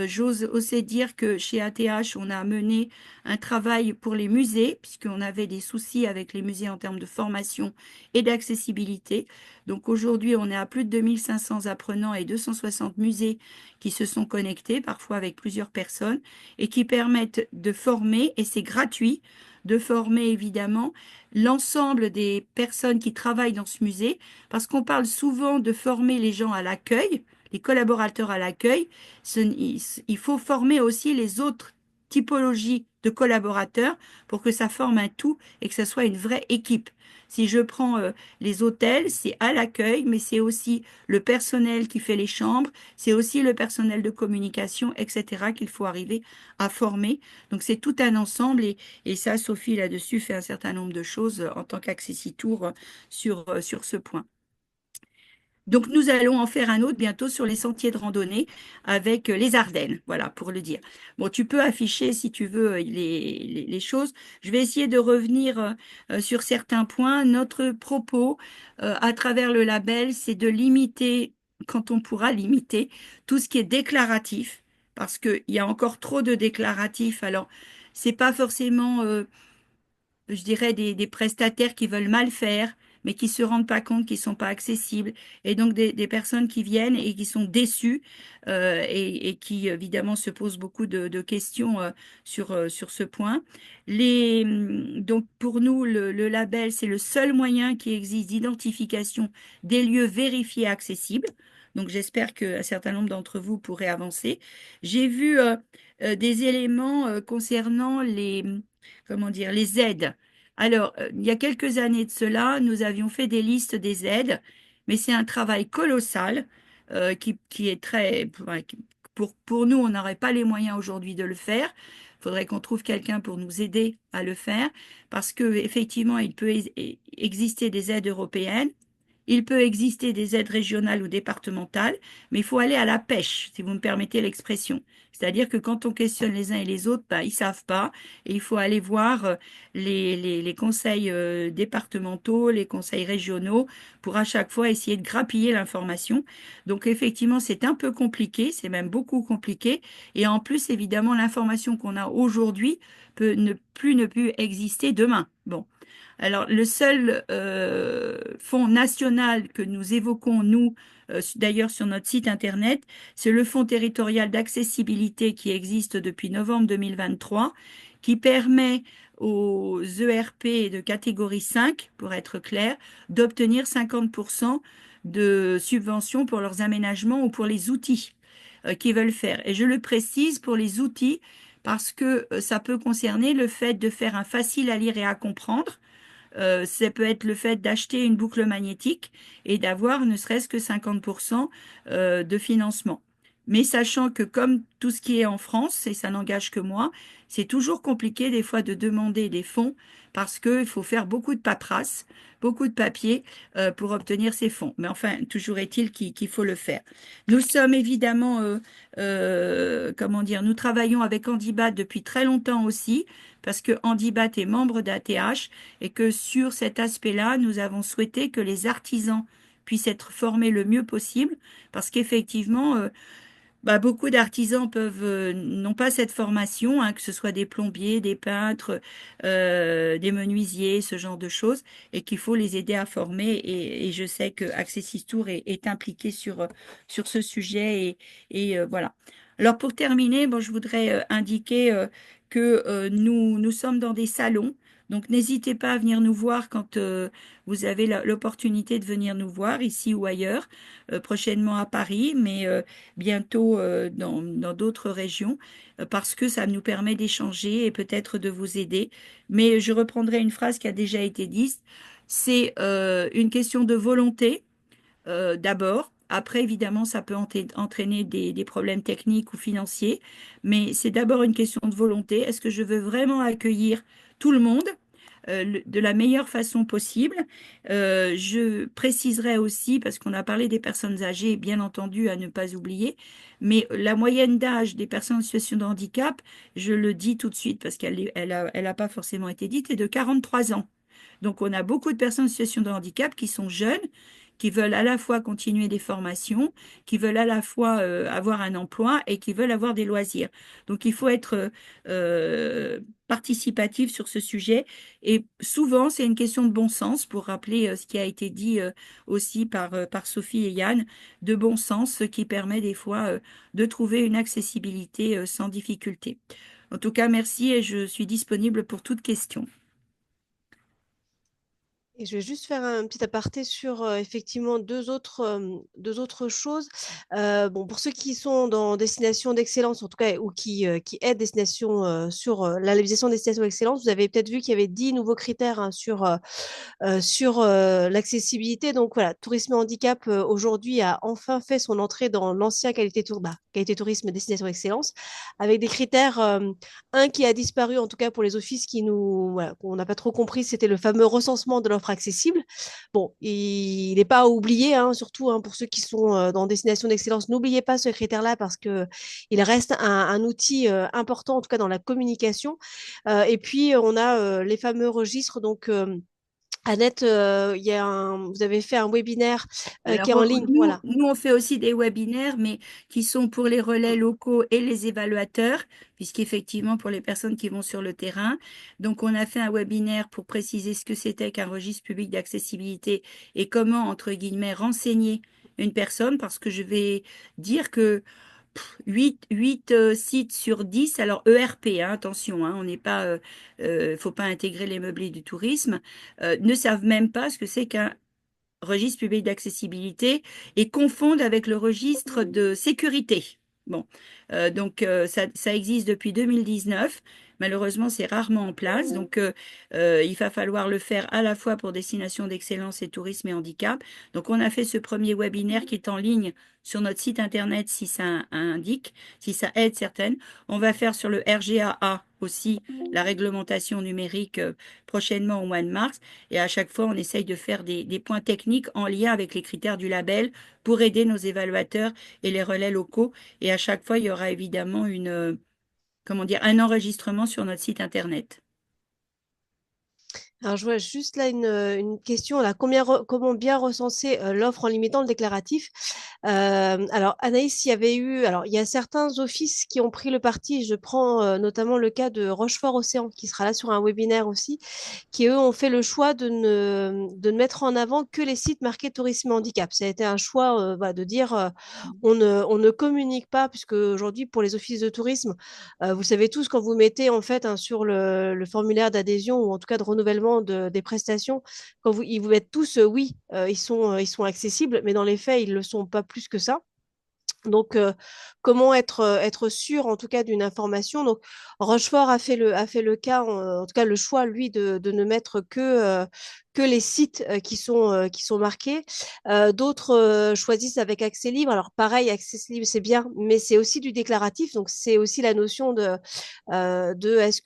J'ose aussi dire que chez ATH, on a mené un travail pour les musées, puisqu'on avait des soucis avec les musées en termes de formation et d'accessibilité. Donc aujourd'hui, on est à plus de 2500 apprenants et 260 musées qui se sont connectés, parfois avec plusieurs personnes, et qui permettent de former, et c'est gratuit, de former évidemment l'ensemble des personnes qui travaillent dans ce musée, parce qu'on parle souvent de former les gens à l'accueil, les collaborateurs à l'accueil. Il faut former aussi les autres typologies de collaborateurs pour que ça forme un tout et que ça soit une vraie équipe. Si je prends les hôtels, c'est à l'accueil, mais c'est aussi le personnel qui fait les chambres, c'est aussi le personnel de communication, etc., qu'il faut arriver à former. Donc c'est tout un ensemble et ça, Sophie, là-dessus, fait un certain nombre de choses en tant qu'Accessitour sur ce point. Donc, nous allons en faire un autre bientôt sur les sentiers de randonnée avec les Ardennes, voilà, pour le dire. Bon, tu peux afficher, si tu veux, les choses. Je vais essayer de revenir sur certains points. Notre propos, à travers le label, c'est de limiter, quand on pourra limiter, tout ce qui est déclaratif, parce qu'il y a encore trop de déclaratifs. Alors, c'est pas forcément je dirais, des prestataires qui veulent mal faire, mais qui se rendent pas compte qu'ils sont pas accessibles. Et donc des personnes qui viennent et qui sont déçues et qui, évidemment, se posent beaucoup de questions sur ce point. Donc, pour nous, le label, c'est le seul moyen qui existe d'identification des lieux vérifiés accessibles. Donc, j'espère qu'un certain nombre d'entre vous pourraient avancer. J'ai vu des éléments concernant comment dire, les aides. Alors, il y a quelques années de cela, nous avions fait des listes des aides, mais c'est un travail colossal qui est très... pour nous, on n'aurait pas les moyens aujourd'hui de le faire. Il faudrait qu'on trouve quelqu'un pour nous aider à le faire, parce que effectivement, il peut exister des aides européennes, il peut exister des aides régionales ou départementales, mais il faut aller à la pêche, si vous me permettez l'expression. C'est-à-dire que quand on questionne les uns et les autres, ben, ils savent pas, et il faut aller voir les conseils départementaux, les conseils régionaux, pour à chaque fois essayer de grappiller l'information. Donc effectivement, c'est un peu compliqué, c'est même beaucoup compliqué, et en plus, évidemment, l'information qu'on a aujourd'hui peut ne plus exister demain. Bon. Alors, le seul fonds national que nous évoquons, nous, d'ailleurs sur notre site Internet, c'est le Fonds territorial d'accessibilité qui existe depuis novembre 2023, qui permet aux ERP de catégorie 5, pour être clair, d'obtenir 50% de subventions pour leurs aménagements ou pour les outils. qui veulent faire. Et je le précise pour les outils parce que ça peut concerner le fait de faire un facile à lire et à comprendre. Ça peut être le fait d'acheter une boucle magnétique et d'avoir ne serait-ce que 50% de financement. Mais sachant que comme tout ce qui est en France, et ça n'engage que moi, c'est toujours compliqué des fois de demander des fonds parce qu'il faut faire beaucoup de paperasse, beaucoup de papier pour obtenir ces fonds. Mais enfin, toujours est-il qu'il faut le faire. Nous sommes évidemment, comment dire, nous travaillons avec Handibat depuis très longtemps aussi parce que Handibat est membre d'ATH et que sur cet aspect-là, nous avons souhaité que les artisans puissent être formés le mieux possible, parce qu'effectivement, beaucoup d'artisans n'ont pas cette formation, hein, que ce soit des plombiers, des peintres, des menuisiers, ce genre de choses, et qu'il faut les aider à former. Et je sais que Accessis Tour est impliqué sur ce sujet, voilà. Alors pour terminer, bon, je voudrais indiquer que nous sommes dans des salons. Donc n'hésitez pas à venir nous voir quand vous avez l'opportunité de venir nous voir ici ou ailleurs, prochainement à Paris, mais bientôt dans d'autres régions, parce que ça nous permet d'échanger et peut-être de vous aider. Mais je reprendrai une phrase qui a déjà été dite, c'est une question de volonté d'abord. Après, évidemment, ça peut entraîner des problèmes techniques ou financiers, mais c'est d'abord une question de volonté. Est-ce que je veux vraiment accueillir tout le monde de la meilleure façon possible? Je préciserai aussi, parce qu'on a parlé des personnes âgées, bien entendu, à ne pas oublier, mais la moyenne d'âge des personnes en situation de handicap, je le dis tout de suite parce qu'elle a pas forcément été dite, est de 43 ans. Donc, on a beaucoup de personnes en situation de handicap qui sont jeunes, qui veulent à la fois continuer des formations, qui veulent à la fois avoir un emploi et qui veulent avoir des loisirs. Donc, il faut être participatif sur ce sujet. Et souvent, c'est une question de bon sens, pour rappeler ce qui a été dit aussi par Sophie et Yann, de bon sens, ce qui permet des fois de trouver une accessibilité sans difficulté. En tout cas, merci et je suis disponible pour toute question. Et je vais juste faire un petit aparté sur effectivement deux autres choses. Bon, pour ceux qui sont dans destination d'excellence, en tout cas, ou qui aident destination sur la labellisation destination d'excellence, vous avez peut-être vu qu'il y avait 10 nouveaux critères hein, sur l'accessibilité. Donc voilà, Tourisme et Handicap aujourd'hui a enfin fait son entrée dans l'ancien qualité tourisme destination d'excellence, avec des critères. Un qui a disparu, en tout cas pour les offices voilà, qu'on n'a pas trop compris, c'était le fameux recensement de l'offre accessible. Bon, il n'est pas à oublier, hein, surtout hein, pour ceux qui sont dans destination d'excellence, n'oubliez pas ce critère-là parce que il reste un outil important, en tout cas dans la communication. Et puis, on a les fameux registres. Donc, Annette, vous avez fait un webinaire qui est en Alors, ligne. Voilà. nous, on fait aussi des webinaires, mais qui sont pour les relais locaux et les évaluateurs, puisqu'effectivement, pour les personnes qui vont sur le terrain. Donc, on a fait un webinaire pour préciser ce que c'était qu'un registre public d'accessibilité et comment, entre guillemets, renseigner une personne, parce que je vais dire que 8 sites sur 10, alors ERP, hein, attention, hein, on n'est pas, faut pas intégrer les meublés du tourisme, ne savent même pas ce que c'est qu'un registre public d'accessibilité et confondent avec le registre de sécurité. Bon, donc ça existe depuis 2019. Malheureusement, c'est rarement en place. Donc, il va falloir le faire à la fois pour Destination d'Excellence et Tourisme et Handicap. Donc, on a fait ce premier webinaire qui est en ligne sur notre site internet si ça indique, si ça aide certaines. On va faire sur le RGAA aussi la réglementation numérique prochainement au mois de mars. Et à chaque fois, on essaye de faire des points techniques en lien avec les critères du label pour aider nos évaluateurs et les relais locaux. Et à chaque fois, il y aura évidemment comment dire, un enregistrement sur notre site internet. Alors, je vois juste là une question. Là, comment bien recenser l'offre en limitant le déclaratif? Alors, Anaïs, il y a certains offices qui ont pris le parti. Je prends notamment le cas de Rochefort-Océan, qui sera là sur un webinaire aussi, qui eux ont fait le choix de ne mettre en avant que les sites marqués tourisme et handicap. Ça a été un choix voilà, de dire on ne communique pas, puisque aujourd'hui, pour les offices de tourisme, vous savez tous quand vous mettez en fait hein, sur le formulaire d'adhésion ou en tout cas de renouvellement des prestations, ils vous mettent tous oui, ils sont accessibles, mais dans les faits, ils ne le sont pas plus que ça. Donc, comment être sûr, en tout cas, d'une information? Donc, Rochefort a fait le cas, en tout cas, le choix, lui, de ne mettre que les sites qui sont marqués. D'autres choisissent avec accès libre. Alors, pareil, accès libre, c'est bien, mais c'est aussi du déclaratif. Donc, c'est aussi la notion de est-ce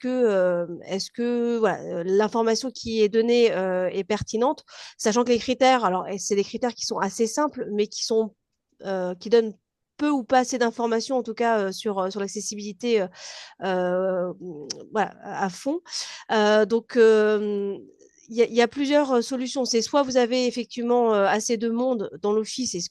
que voilà, l'information qui est donnée est pertinente, sachant que les critères, alors, c'est des critères qui sont assez simples, mais qui donnent peu ou pas assez d'informations, en tout cas sur l'accessibilité voilà, à fond. Donc, il y a plusieurs solutions. C'est soit vous avez effectivement assez de monde dans l'office, et ce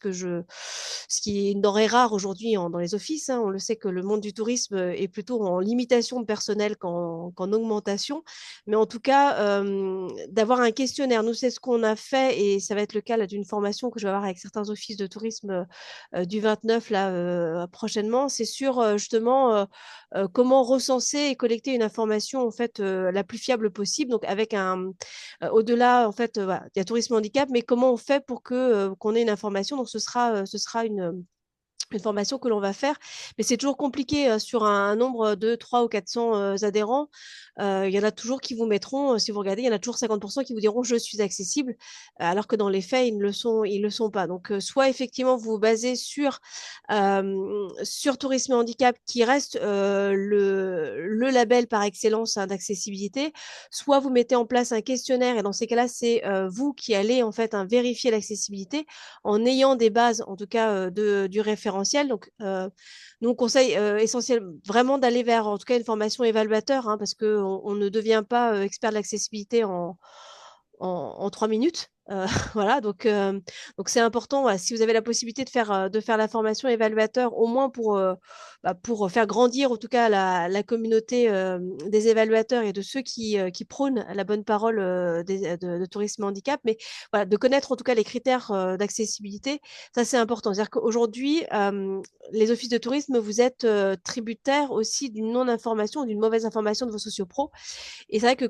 qui est une denrée rare aujourd'hui dans les offices. Hein. On le sait que le monde du tourisme est plutôt en limitation de personnel qu'en augmentation. Mais en tout cas, d'avoir un questionnaire. Nous, c'est ce qu'on a fait, et ça va être le cas d'une formation que je vais avoir avec certains offices de tourisme du 29 là prochainement. C'est sur justement comment recenser et collecter une information en fait la plus fiable possible. Donc avec au-delà en fait voilà, il y a tourisme handicap, mais comment on fait pour que qu'on ait une information. Donc ce sera une formation que l'on va faire, mais c'est toujours compliqué sur un nombre de 300 ou 400 adhérents. Il y en a toujours qui vous mettront, si vous regardez, il y en a toujours 50% qui vous diront je suis accessible, alors que dans les faits, ils le sont pas. Donc, soit effectivement, vous vous basez sur Tourisme et Handicap, qui reste le label par excellence d'accessibilité, soit vous mettez en place un questionnaire, et dans ces cas-là, c'est vous qui allez en fait vérifier l'accessibilité en ayant des bases, en tout cas, du référentiel. Donc, nous, on conseille essentiel vraiment d'aller vers, en tout cas, une formation évaluateur, hein, parce qu'on ne devient pas expert de l'accessibilité en 3 minutes. Voilà, donc c'est important. Voilà, si vous avez la possibilité de faire la formation évaluateur, au moins pour faire grandir en tout cas la communauté des évaluateurs et de ceux qui prônent la bonne parole de tourisme handicap, mais voilà, de connaître en tout cas les critères d'accessibilité, ça c'est important. C'est-à-dire qu'aujourd'hui, les offices de tourisme, vous êtes tributaires aussi d'une non-information, d'une mauvaise information de vos sociopros. Et c'est vrai que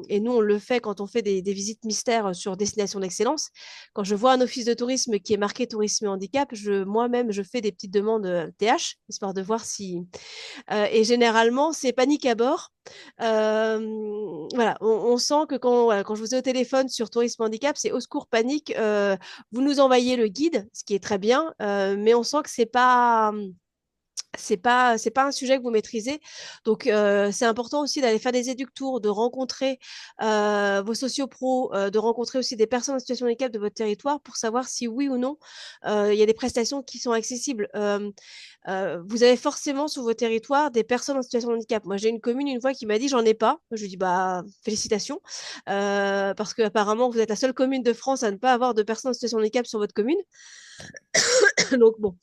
et nous on le fait quand on fait des visites mystères sur destination d'excellence, quand je vois un office de tourisme qui est marqué tourisme et handicap, moi-même, je fais des petites demandes TH, histoire de voir si. Et généralement, c'est panique à bord. Voilà, on sent que voilà, quand je vous ai au téléphone sur tourisme handicap, c'est au secours panique. Vous nous envoyez le guide, ce qui est très bien, mais on sent que c'est pas un sujet que vous maîtrisez. Donc, c'est important aussi d'aller faire des éductours, de rencontrer vos sociopros, de rencontrer aussi des personnes en situation de handicap de votre territoire pour savoir si oui ou non il y a des prestations qui sont accessibles. Vous avez forcément sur vos territoires des personnes en situation de handicap. Moi, j'ai une commune une fois qui m'a dit j'en ai pas. Je lui dis bah félicitations parce que apparemment vous êtes la seule commune de France à ne pas avoir de personnes en situation de handicap sur votre commune. Donc bon,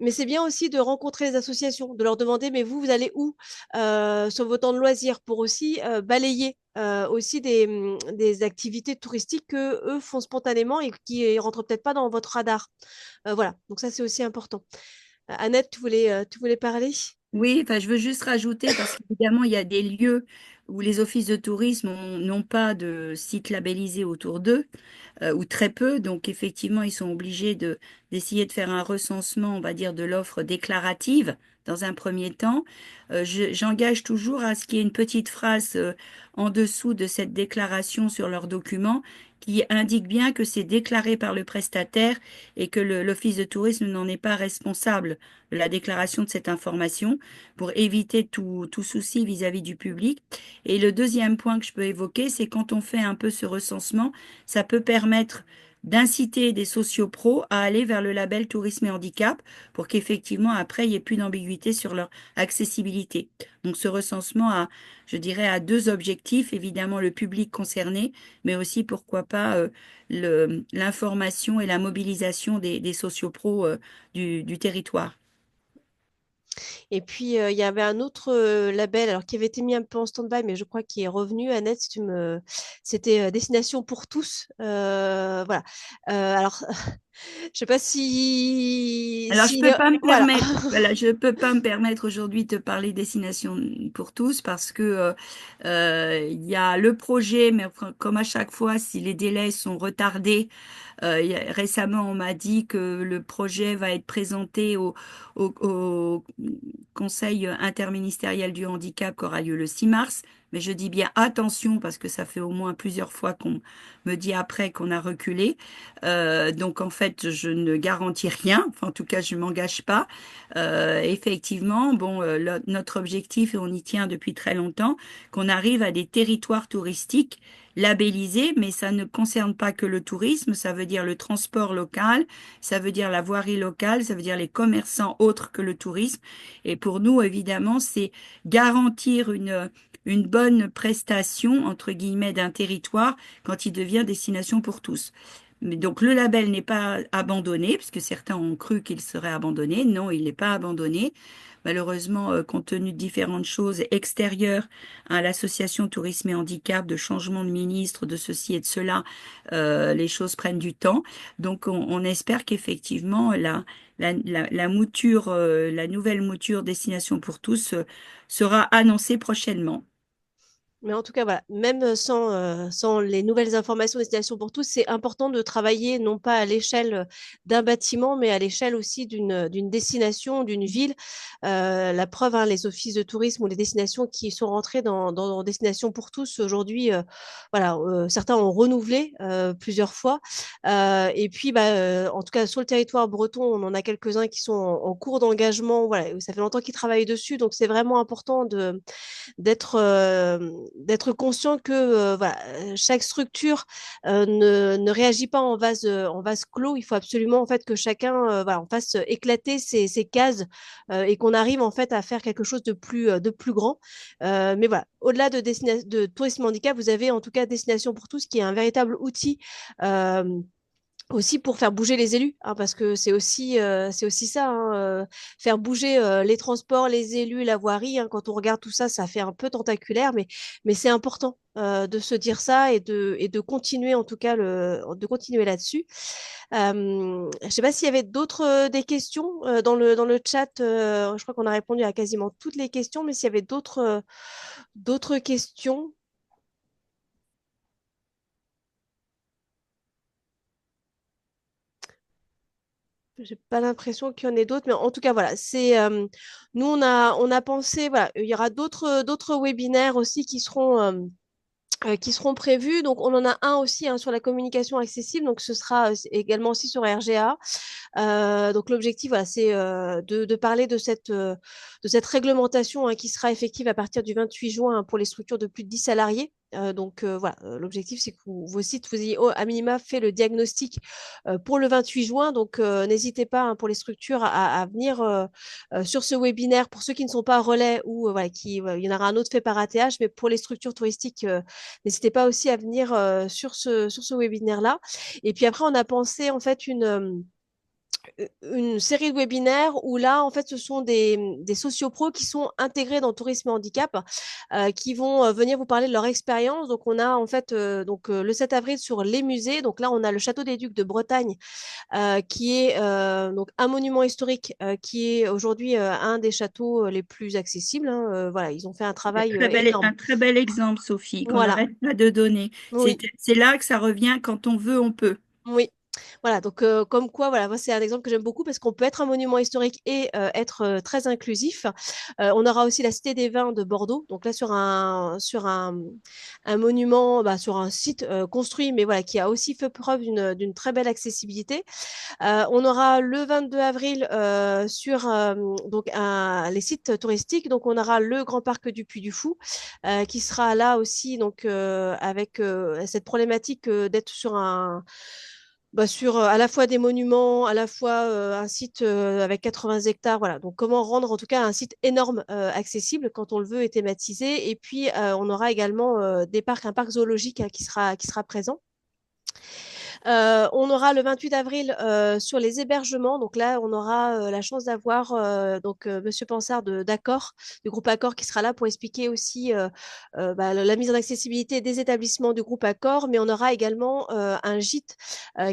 mais c'est bien aussi de rencontrer les associations, de leur demander, mais vous allez où sur vos temps de loisirs pour aussi balayer aussi des activités touristiques que eux font spontanément et qui ne rentrent peut-être pas dans votre radar. Voilà, donc ça c'est aussi important. Annette, tu voulais parler? Oui, enfin, je veux juste rajouter, parce qu'évidemment, il y a des lieux où les offices de tourisme n'ont pas de site labellisé autour d'eux, ou très peu. Donc, effectivement, ils sont obligés d'essayer de faire un recensement, on va dire, de l'offre déclarative dans un premier temps. J'engage toujours à ce qu'il y ait une petite phrase en dessous de cette déclaration sur leur document qui indique bien que c'est déclaré par le prestataire et que l'office de tourisme n'en est pas responsable de la déclaration de cette information pour éviter tout souci vis-à-vis du public. Et le deuxième point que je peux évoquer, c'est quand on fait un peu ce recensement, ça peut permettre d'inciter des sociopros à aller vers le label tourisme et handicap pour qu'effectivement après il n'y ait plus d'ambiguïté sur leur accessibilité. Donc ce recensement a, je dirais, a deux objectifs, évidemment le public concerné, mais aussi pourquoi pas l'information et la mobilisation des sociopros du territoire. Et puis, il y avait un autre label, alors qui avait été mis un peu en stand-by, mais je crois qu'il est revenu. Annette, c'était Destination pour tous. Voilà. Alors, Je sais pas si, Alors, je si peux pas me voilà. permettre, voilà, je peux pas me permettre aujourd'hui de te parler destination pour tous parce que il y a le projet, mais enfin, comme à chaque fois, si les délais sont retardés, récemment, on m'a dit que le projet va être présenté au Conseil interministériel du handicap qui aura lieu le 6 mars. Mais je dis bien attention parce que ça fait au moins plusieurs fois qu'on me dit après qu'on a reculé. Donc en fait, je ne garantis rien. Enfin, en tout cas, je m'engage pas. Effectivement, bon, notre objectif, et on y tient depuis très longtemps, qu'on arrive à des territoires touristiques labellisés, mais ça ne concerne pas que le tourisme. Ça veut dire le transport local, ça veut dire la voirie locale, ça veut dire les commerçants autres que le tourisme. Et pour nous, évidemment, c'est garantir une bonne prestation, entre guillemets, d'un territoire quand il devient destination pour tous. Mais donc le label n'est pas abandonné, puisque certains ont cru qu'il serait abandonné. Non, il n'est pas abandonné. Malheureusement, compte tenu de différentes choses extérieures à l'association Tourisme et Handicap, de changement de ministre, de ceci et de cela, les choses prennent du temps. Donc on espère qu'effectivement la mouture, la nouvelle mouture Destination pour tous sera annoncée prochainement. Mais en tout cas, voilà, même sans les nouvelles informations Destination pour tous, c'est important de travailler non pas à l'échelle d'un bâtiment, mais à l'échelle aussi d'une destination, d'une ville. La preuve, hein, les offices de tourisme ou les destinations qui sont rentrés dans Destination pour tous aujourd'hui, voilà, certains ont renouvelé plusieurs fois. Et puis, en tout cas, sur le territoire breton, on en a quelques-uns qui sont en cours d'engagement. Voilà, ça fait longtemps qu'ils travaillent dessus, donc c'est vraiment important d'être conscient que voilà, chaque structure ne réagit pas en vase clos. Il faut absolument en fait que chacun voilà, on fasse éclater ces cases et qu'on arrive en fait à faire quelque chose de plus grand. Mais voilà, au-delà de tourisme handicap, vous avez en tout cas Destination pour tous qui est un véritable outil. Aussi pour faire bouger les élus, hein, parce que c'est aussi ça, hein, faire bouger les transports, les élus, la voirie. Hein, quand on regarde tout ça, ça fait un peu tentaculaire, mais c'est important de se dire ça et de continuer en tout cas de continuer là-dessus. Je ne sais pas s'il y avait d'autres des questions dans le chat. Je crois qu'on a répondu à quasiment toutes les questions, mais s'il y avait d'autres questions. J'ai pas l'impression qu'il y en ait d'autres, mais en tout cas, voilà, nous, on a pensé, voilà, il y aura d'autres webinaires aussi qui seront prévus. Donc, on en a un aussi hein, sur la communication accessible. Donc, ce sera également aussi sur RGA. Donc l'objectif, voilà, c'est de parler de cette réglementation hein, qui sera effective à partir du 28 juin hein, pour les structures de plus de 10 salariés. Voilà, l'objectif, c'est que vos sites, vous ayez à minima fait le diagnostic pour le 28 juin. Donc, n'hésitez pas hein, pour les structures à venir sur ce webinaire. Pour ceux qui ne sont pas relais ou voilà, il y en aura un autre fait par ATH, mais pour les structures touristiques, n'hésitez pas aussi à venir sur ce webinaire-là. Et puis après, on a pensé en fait une série de webinaires où là, en fait, ce sont des sociopros qui sont intégrés dans Tourisme et Handicap, qui vont venir vous parler de leur expérience. Donc, on a en fait le 7 avril sur les musées. Donc là, on a le Château des Ducs de Bretagne, qui est donc un monument historique qui est aujourd'hui un des châteaux les plus accessibles. Hein. Voilà, ils ont fait un travail énorme. Un très bel exemple, Sophie, qu'on Voilà, n'arrête pas de donner. oui, C'est là que ça revient quand on veut, on peut. oui. Voilà, donc comme quoi, voilà, moi c'est un exemple que j'aime beaucoup parce qu'on peut être un monument historique et être très inclusif. On aura aussi la Cité des Vins de Bordeaux, donc là un monument, sur un site construit, mais voilà, qui a aussi fait preuve d'une très belle accessibilité. On aura le 22 avril sur les sites touristiques, donc on aura le Grand Parc du Puy du Fou qui sera là aussi, donc avec cette problématique d'être sur sur à la fois des monuments, à la fois un site avec 80 hectares. Voilà. Donc, comment rendre en tout cas un site énorme accessible quand on le veut et thématisé. Et puis, on aura également un parc zoologique hein, qui sera présent. On aura le 28 avril sur les hébergements. Donc là, on aura la chance d'avoir Monsieur Pansard d'Accor, du groupe Accor, qui sera là pour expliquer aussi la mise en accessibilité des établissements du groupe Accor. Mais on aura également un gîte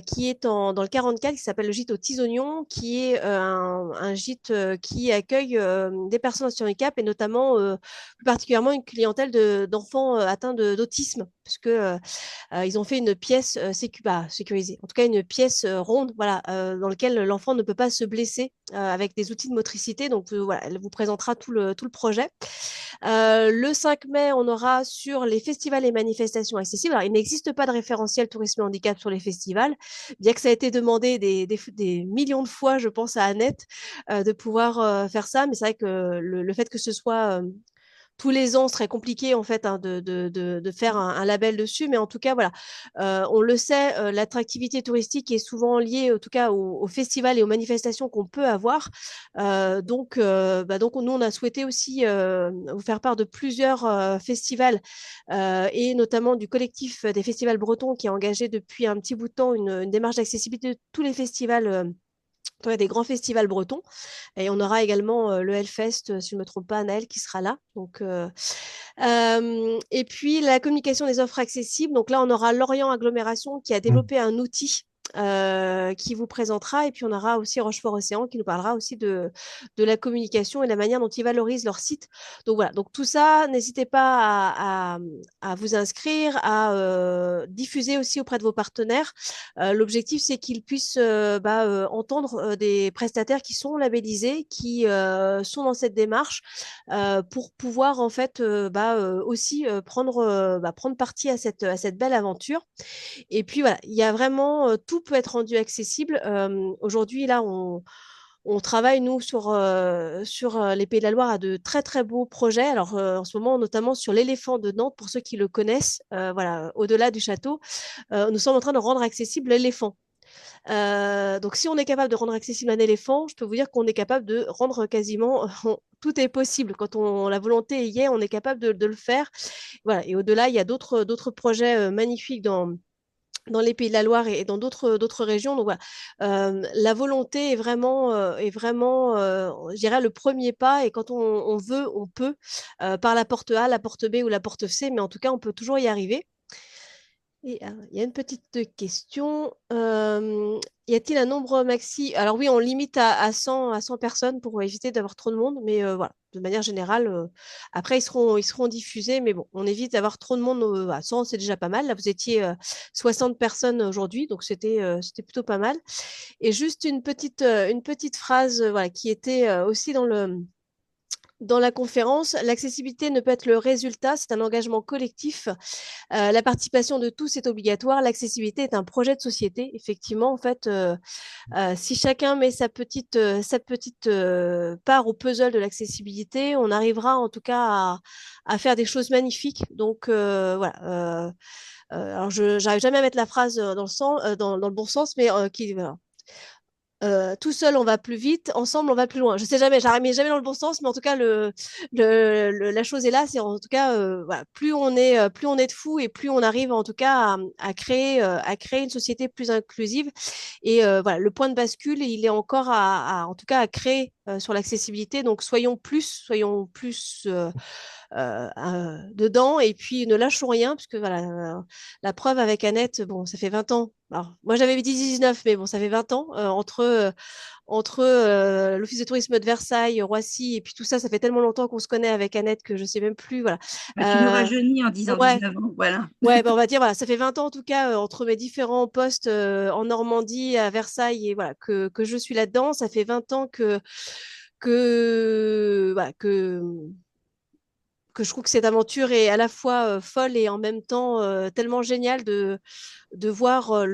qui est dans le 44, qui s'appelle le gîte aux petits oignons, qui est un gîte qui accueille des personnes en situation de handicap et notamment plus particulièrement une clientèle d'enfants atteints d'autisme, puisque ils ont fait une pièce sécurisée, en tout cas une pièce ronde, voilà, dans laquelle l'enfant ne peut pas se blesser avec des outils de motricité. Donc voilà, elle vous présentera tout le projet. Le 5 mai, on aura sur les festivals et manifestations accessibles. Alors, il n'existe pas de référentiel tourisme et handicap sur les festivals, bien que ça a été demandé des millions de fois, je pense, à Annette, de pouvoir faire ça. Mais c'est vrai que le fait que ce soit tous les ans, ce serait compliqué en fait de faire un label dessus, mais en tout cas, voilà, on le sait, l'attractivité touristique est souvent liée, en tout cas, au festivals et aux manifestations qu'on peut avoir. Donc, nous, on a souhaité aussi vous faire part de plusieurs festivals et notamment du collectif des festivals bretons qui a engagé depuis un petit bout de temps une démarche d'accessibilité de tous les festivals. Des grands festivals bretons. Et on aura également le Hellfest, si je ne me trompe pas, Anaël, qui sera là. Et puis, la communication des offres accessibles. Donc là, on aura Lorient Agglomération qui a développé un outil qui vous présentera. Et puis, on aura aussi Rochefort Océan qui nous parlera aussi de la communication et la manière dont ils valorisent leur site. Donc voilà, donc tout ça, n'hésitez pas à vous inscrire, à diffuser aussi auprès de vos partenaires. L'objectif, c'est qu'ils puissent entendre des prestataires qui sont labellisés, qui sont dans cette démarche pour pouvoir en fait aussi prendre partie à cette belle aventure. Et puis voilà, il y a vraiment tout peut être rendu accessible. Aujourd'hui, là, on travaille, nous, sur les Pays de la Loire à de très, très beaux projets. Alors, en ce moment, notamment sur l'éléphant de Nantes, pour ceux qui le connaissent, voilà, au-delà du château, nous sommes en train de rendre accessible l'éléphant. Donc, si on est capable de rendre accessible un éléphant, je peux vous dire qu'on est capable de rendre quasiment tout est possible. Quand la volonté y est, on est capable de le faire. Voilà. Et au-delà, il y a d'autres projets magnifiques dans les Pays de la Loire et dans d'autres régions. Donc voilà, la volonté est vraiment, je dirais, le premier pas. Et quand on veut, on peut, par la porte A, la porte B ou la porte C, mais en tout cas, on peut toujours y arriver. Et il y a une petite question. Y a-t-il un nombre maxi? Alors oui, on limite à 100 personnes pour éviter d'avoir trop de monde, mais voilà, de manière générale, après ils seront diffusés, mais bon, on évite d'avoir trop de monde. À 100, c'est déjà pas mal. Là, vous étiez 60 personnes aujourd'hui, donc c'était plutôt pas mal. Et juste une petite phrase voilà, qui était aussi dans la conférence. L'accessibilité ne peut être le résultat, c'est un engagement collectif. La participation de tous est obligatoire. L'accessibilité est un projet de société. Effectivement, en fait, si chacun met sa petite part au puzzle de l'accessibilité, on arrivera en tout cas à faire des choses magnifiques. Donc voilà. Alors, je n'arrive jamais à mettre la phrase dans le bon sens, mais voilà. Tout seul, on va plus vite. Ensemble, on va plus loin. Je sais jamais, j'arrive jamais dans le bon sens, mais en tout cas, la chose est là. C'est en tout cas, voilà, plus on est de fous et plus on arrive en tout cas à créer une société plus inclusive. Et voilà, le point de bascule, il est encore en tout cas, à créer sur l'accessibilité. Donc, soyons plus dedans et puis ne lâchons rien, parce que voilà, la preuve avec Annette, bon, ça fait 20 ans. Alors, moi, j'avais dit 19, mais bon, ça fait 20 ans entre l'Office de tourisme de Versailles, Roissy, et puis tout ça, ça fait tellement longtemps qu'on se connaît avec Annette que je sais même plus. Voilà. Bah, tu nous rajeunis en disant Ouais, 19 ans, voilà. ouais, on va dire, voilà, ça fait 20 ans en tout cas, entre mes différents postes en Normandie, à Versailles, et voilà, que je suis là-dedans. Ça fait 20 ans voilà, que je trouve que cette aventure est à la fois folle et en même temps tellement géniale de voir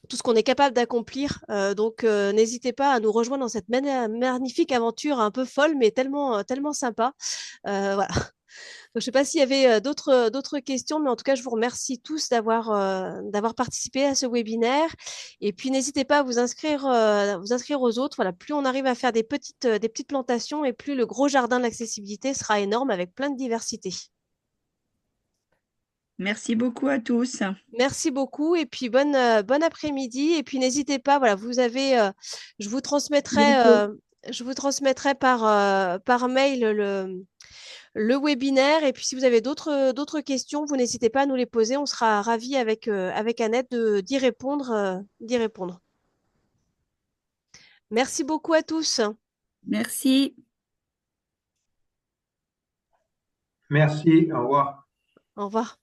tout ce qu'on est capable d'accomplir. Donc, n'hésitez pas à nous rejoindre dans cette magnifique aventure un peu folle, mais tellement sympa. Voilà. Donc, je ne sais pas s'il y avait d'autres questions, mais en tout cas, je vous remercie tous d'avoir participé à ce webinaire. Et puis, n'hésitez pas à vous inscrire aux autres. Voilà, plus on arrive à faire des petites plantations et plus le gros jardin de l'accessibilité sera énorme avec plein de diversité. Merci beaucoup à tous. Merci beaucoup et puis bon après-midi. Et puis n'hésitez pas, voilà, je vous transmettrai, Bientôt. par mail le webinaire. Et puis si vous avez d'autres questions, vous n'hésitez pas à nous les poser. On sera ravis avec Annette d'y répondre. Merci beaucoup à tous. Merci. Merci, au revoir. Au revoir.